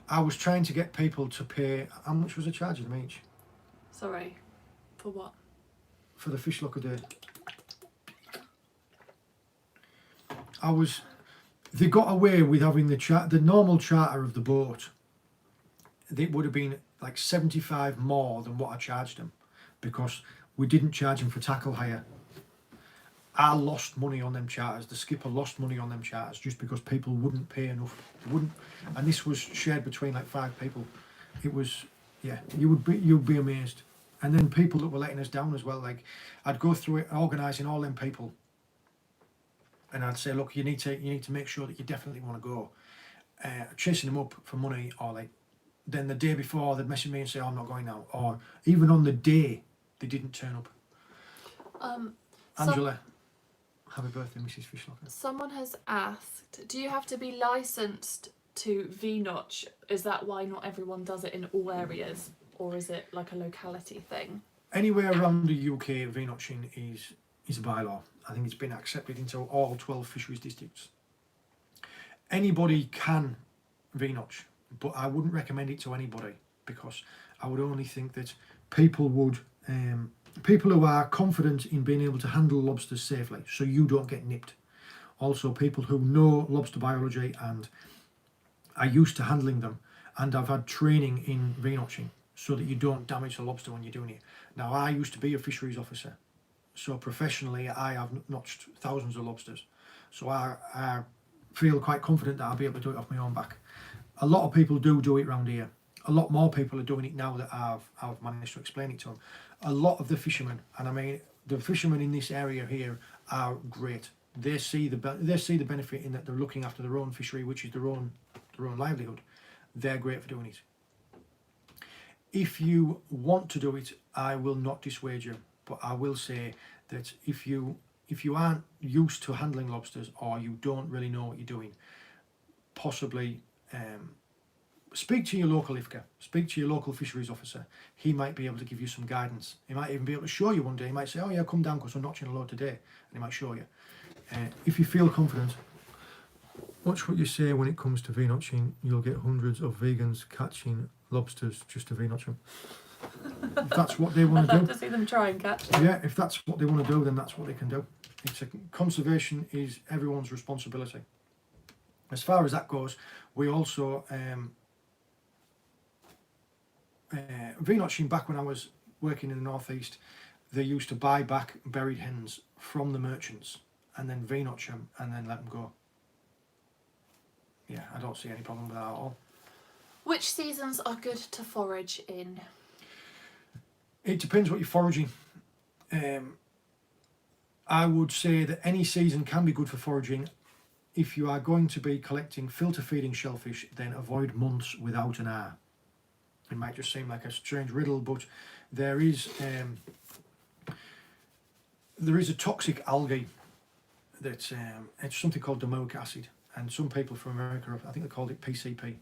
I was trying to get people to pay. How much was I charging them each
Sorry, for what?
for the FishLocker day? They got away with having the normal charter of the boat. It would have been like 75 more than what I charged them, because we didn't charge them for tackle hire. I lost money on them charters. The skipper lost money on them charters just because people wouldn't pay enough. They wouldn't, and this was shared between like 5 people. It was, yeah, you'd be amazed. And then people that were letting us down as well. Like, I'd go through it, organising all them people, and I'd say, look, you need to make sure that you definitely want to go. Chasing them up for money, or like, then the day before they'd message me and say, oh, I'm not going now, or even on the day they didn't turn up. Angela. Happy birthday, Mrs. FishLocker.
Someone has asked, do you have to be licensed to Vnotch? Is that why not everyone does it in all areas? Or is it like a locality thing?
Anywhere around the UK, Vnotching is a bylaw. I think it's been accepted into all 12 fisheries districts. Anybody can Vnotch, but I wouldn't recommend it to anybody, because I would only think that people who are confident in being able to handle lobsters safely, so you don't get nipped. Also, people who know lobster biology and are used to handling them, and have had training in Vnotching, so that you don't damage the lobster when you're doing it. Now, I used to be a fisheries officer, so professionally I have notched thousands of lobsters. So I feel quite confident that I'll be able to do it off my own back. A lot of people do it around here. A lot more people are doing it now that I've managed to explain it to them. A lot of the fishermen, and I mean the fishermen in this area here, are great. They see the benefit in that they're looking after their own fishery, which is their own livelihood. They're great for doing it. If you want to do it, I will not dissuade you, but I will say that if you aren't used to handling lobsters, or you don't really know what you're doing, possibly speak to your local IFCA, speak to your local fisheries officer. He might be able to give you some guidance. He might even be able to show you one day. He might say, oh yeah, come down because I'm notching a load today, and he might show you. If you feel confident, watch what you say when it comes to Vnotching. You'll get hundreds of vegans catching lobsters just to Vnotch them. If that's what they want to do.
I'd love to see them try and catch them.
Yeah, if that's what they want to do, then that's what they can do. Conservation is everyone's responsibility. As far as that goes, we also Vnotching, back when I was working in the northeast, they used to buy back buried hens from the merchants and then Vnotch them and then let them go. Yeah, I don't see any problem with that at all.
Which seasons are good to forage in?
It depends what you're foraging. I would say that any season can be good for foraging. If you are going to be collecting filter feeding shellfish, then avoid months without an R. It might just seem like a strange riddle, but there is a toxic algae that it's something called domoic acid, and some people from America, I think they called it PCP.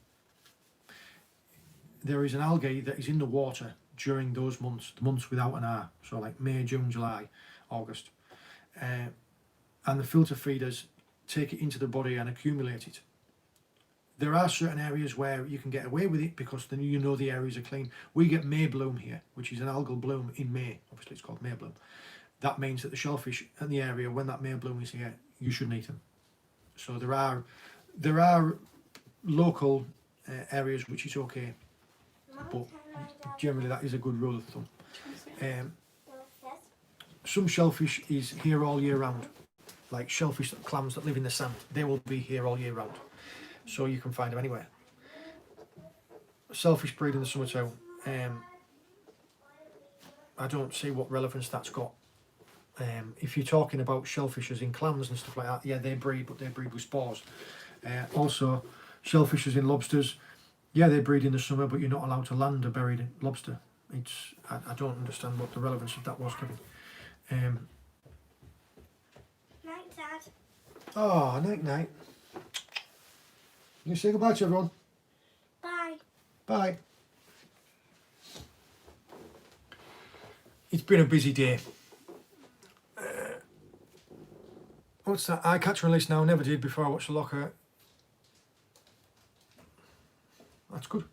There is an algae that is in the water during those months, the months without an R, so like May, June, July, August, and the filter feeders take it into the body and accumulate it. There are certain areas where you can get away with it because then you know the areas are clean. We get May bloom here, which is an algal bloom in May. Obviously it's called May bloom. That means that the shellfish in the area, when that May bloom is here, you shouldn't eat them. So there are local areas which is okay, but generally that is a good rule of thumb. Some shellfish is here all year round, like shellfish, clams that live in the sand. They will be here all year round, so you can find them anywhere. Shellfish breed in the summer too. I don't see what relevance that's got. If you're talking about shellfish as in clams and stuff like that, yeah, they breed, but they breed with spores. Also, shellfish as in lobsters, yeah, they breed in the summer, but you're not allowed to land a buried lobster. I don't understand what the relevance of that was, Kevin.
Night, Dad.
Oh, night. You say goodbye to everyone.
Bye.
Bye. It's been a busy day. what's that? I catch and release now. Never did before I watched the locker. That's good.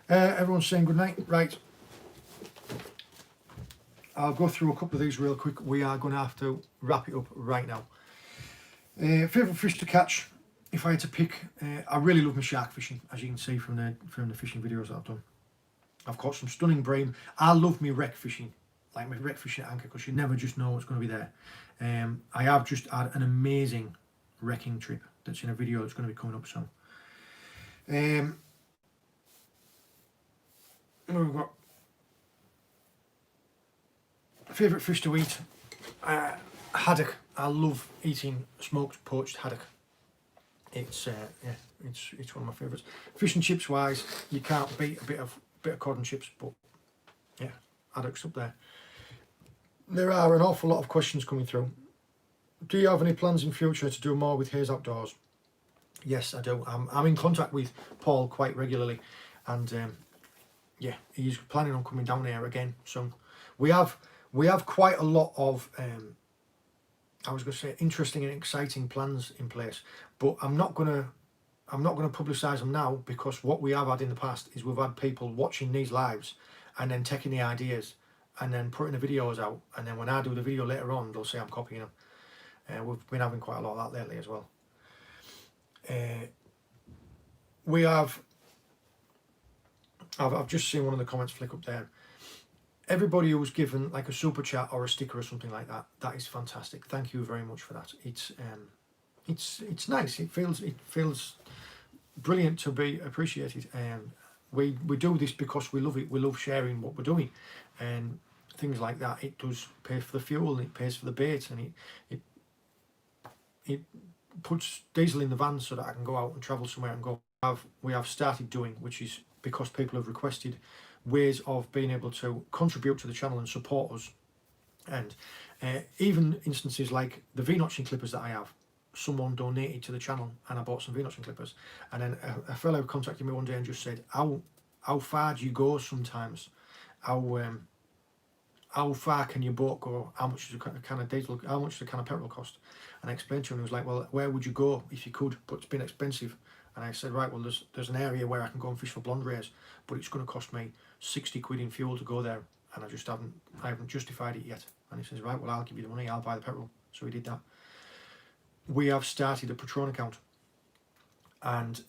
Everyone's saying good night. Right. I'll go through a couple of these real quick. We are going to have to wrap it up right now. Favourite fish to catch? If I had to pick, I really love my shark fishing, as you can see from the fishing videos that I've done. I've caught some stunning bream. I love me wreck fishing, like my wreck fishing at anchor, because you never just know what's going to be there. I have just had an amazing wrecking trip that's in a video that's going to be coming up soon. We've got favourite fish to eat, haddock. I love eating smoked poached haddock. It's yeah, it's one of my favourites. Fish and chips wise, you can't beat a bit of cod and chips, but yeah, haddock's up there. There are an awful lot of questions coming through. Do you have any plans in future to do more with Hayes Outdoors? Yes, I do. I'm in contact with Paul quite regularly, and yeah, he's planning on coming down here again soon. We have quite a lot of I was going to say interesting and exciting plans in place, but I'm not going to publicise them now, because what we have had in the past is we've had people watching these lives and then taking the ideas and then putting the videos out, and then when I do the video later on, they'll say I'm copying them. We've been having quite a lot of that lately as well. We have. I've just seen one of the comments flick up there. Everybody who's given like a super chat or a sticker or something like that, that is fantastic. Thank you very much for that. It's nice. It feels brilliant to be appreciated. We do this because we love it. We love sharing what we're doing, and things like that. It does pay for the fuel, and it pays for the bait, and it puts diesel in the van so that I can go out and travel somewhere and go. We have started doing, which is because people have requested ways of being able to contribute to the channel and support us, and even instances like the Vnotching clippers that I have. Someone donated to the channel and I bought some Vnotching clippers, and then a fellow contacted me one day and just said, how far do you go sometimes? How far can your boat go? How much does a can of diesel, how much does a can of petrol cost? And I explained to him, he was like, well, where would you go if you could, but it's been expensive. And I said, right, well, there's an area where I can go and fish for blonde rays, but it's going to cost me 60 quid in fuel to go there, and I haven't justified it yet. And he says, right, well, I'll give you the money, I'll buy the petrol. So he did that. We have started a Patreon account, and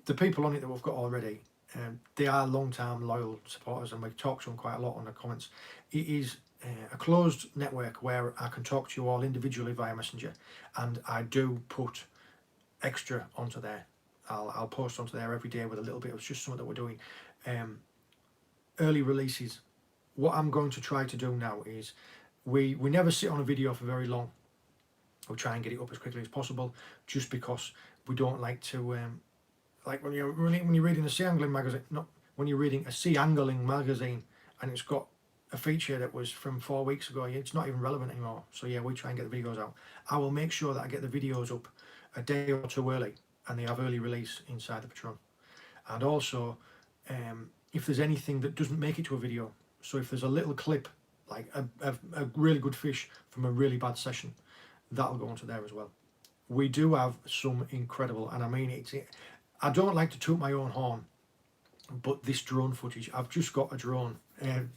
the people on it that we've got already, they are long-term loyal supporters, and we talk to them quite a lot on the comments. It is a closed network where I can talk to you all individually via Messenger, and I do put extra onto there. I'll post onto there every day with a little bit of just something that we're doing. Early releases. What I'm going to try to do now is we never sit on a video for very long. We'll try and get it up as quickly as possible, just because we don't like to like when you're reading a sea angling magazine, not when you're reading a sea angling magazine and it's got a feature that was from 4 weeks ago, it's not even relevant anymore. So yeah, we try and get the videos out. I will make sure that I get the videos up a day or two early, and they have early release inside the Patreon. And also, if there's anything that doesn't make it to a video, so if there's a little clip, like a really good fish from a really bad session, that'll go onto there as well. We do have some incredible, and I mean I don't like to toot my own horn, but this drone footage, I've just got a drone. I've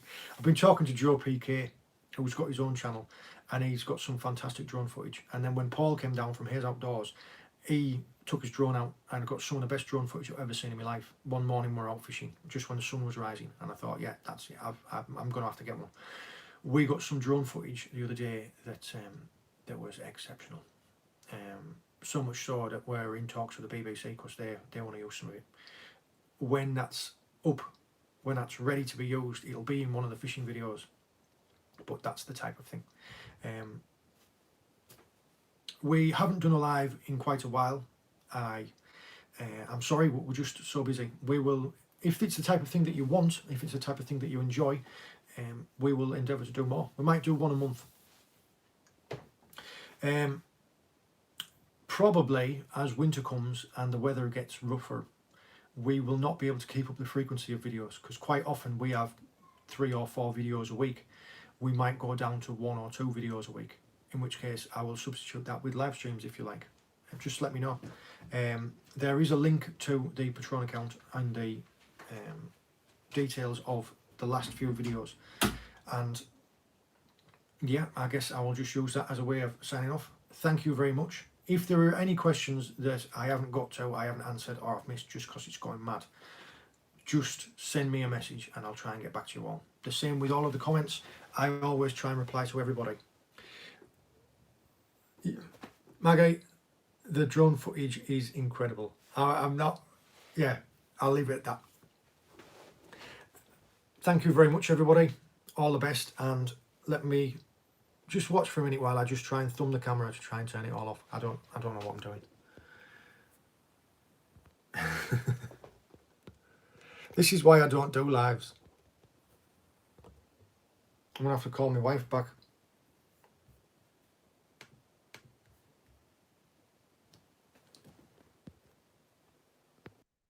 been talking to Joe PK, who's got his own channel, and he's got some fantastic drone footage. And then when Paul came down from Hayes Outdoors, he took his drone out and got some of the best drone footage I've ever seen in my life. One morning we were out fishing, just when the sun was rising, and I thought, yeah, that's it, I'm going to have to get one. We got some drone footage the other day that was exceptional. So much so that we're in talks with the BBC because they want to use some of it. When that's up, when that's ready to be used, it'll be in one of the fishing videos. But that's the type of thing. We haven't done a live in quite a while. I'm sorry, we're just so busy. We will, if it's the type of thing that you want, if it's the type of thing that you enjoy, we will endeavour to do more. We might do one a month. Probably as winter comes and the weather gets rougher, we will not be able to keep up the frequency of videos, because quite often we have 3 or 4 videos a week. We might go down to 1 or 2 videos a week in which case I will substitute that with live streams if you like. Just let me know. There is a link to the Patreon account and the details of the last few videos, and yeah, I guess I will just use that as a way of signing off. Thank you very much. If there are any questions that I haven't got to, I haven't answered, or I've missed just because it's going mad, just send me a message and I'll try and get back to you all. The same with all of the comments. I always try and reply to everybody. Maggie, the drone footage is incredible. I'm not, yeah, I'll leave it at that. Thank you very much, everybody. All the best, and let me just watch for a minute while I just try and thumb the camera to try and turn it all off. I don't know what I'm doing. This is why I don't do lives. I'm gonna have to call my wife back.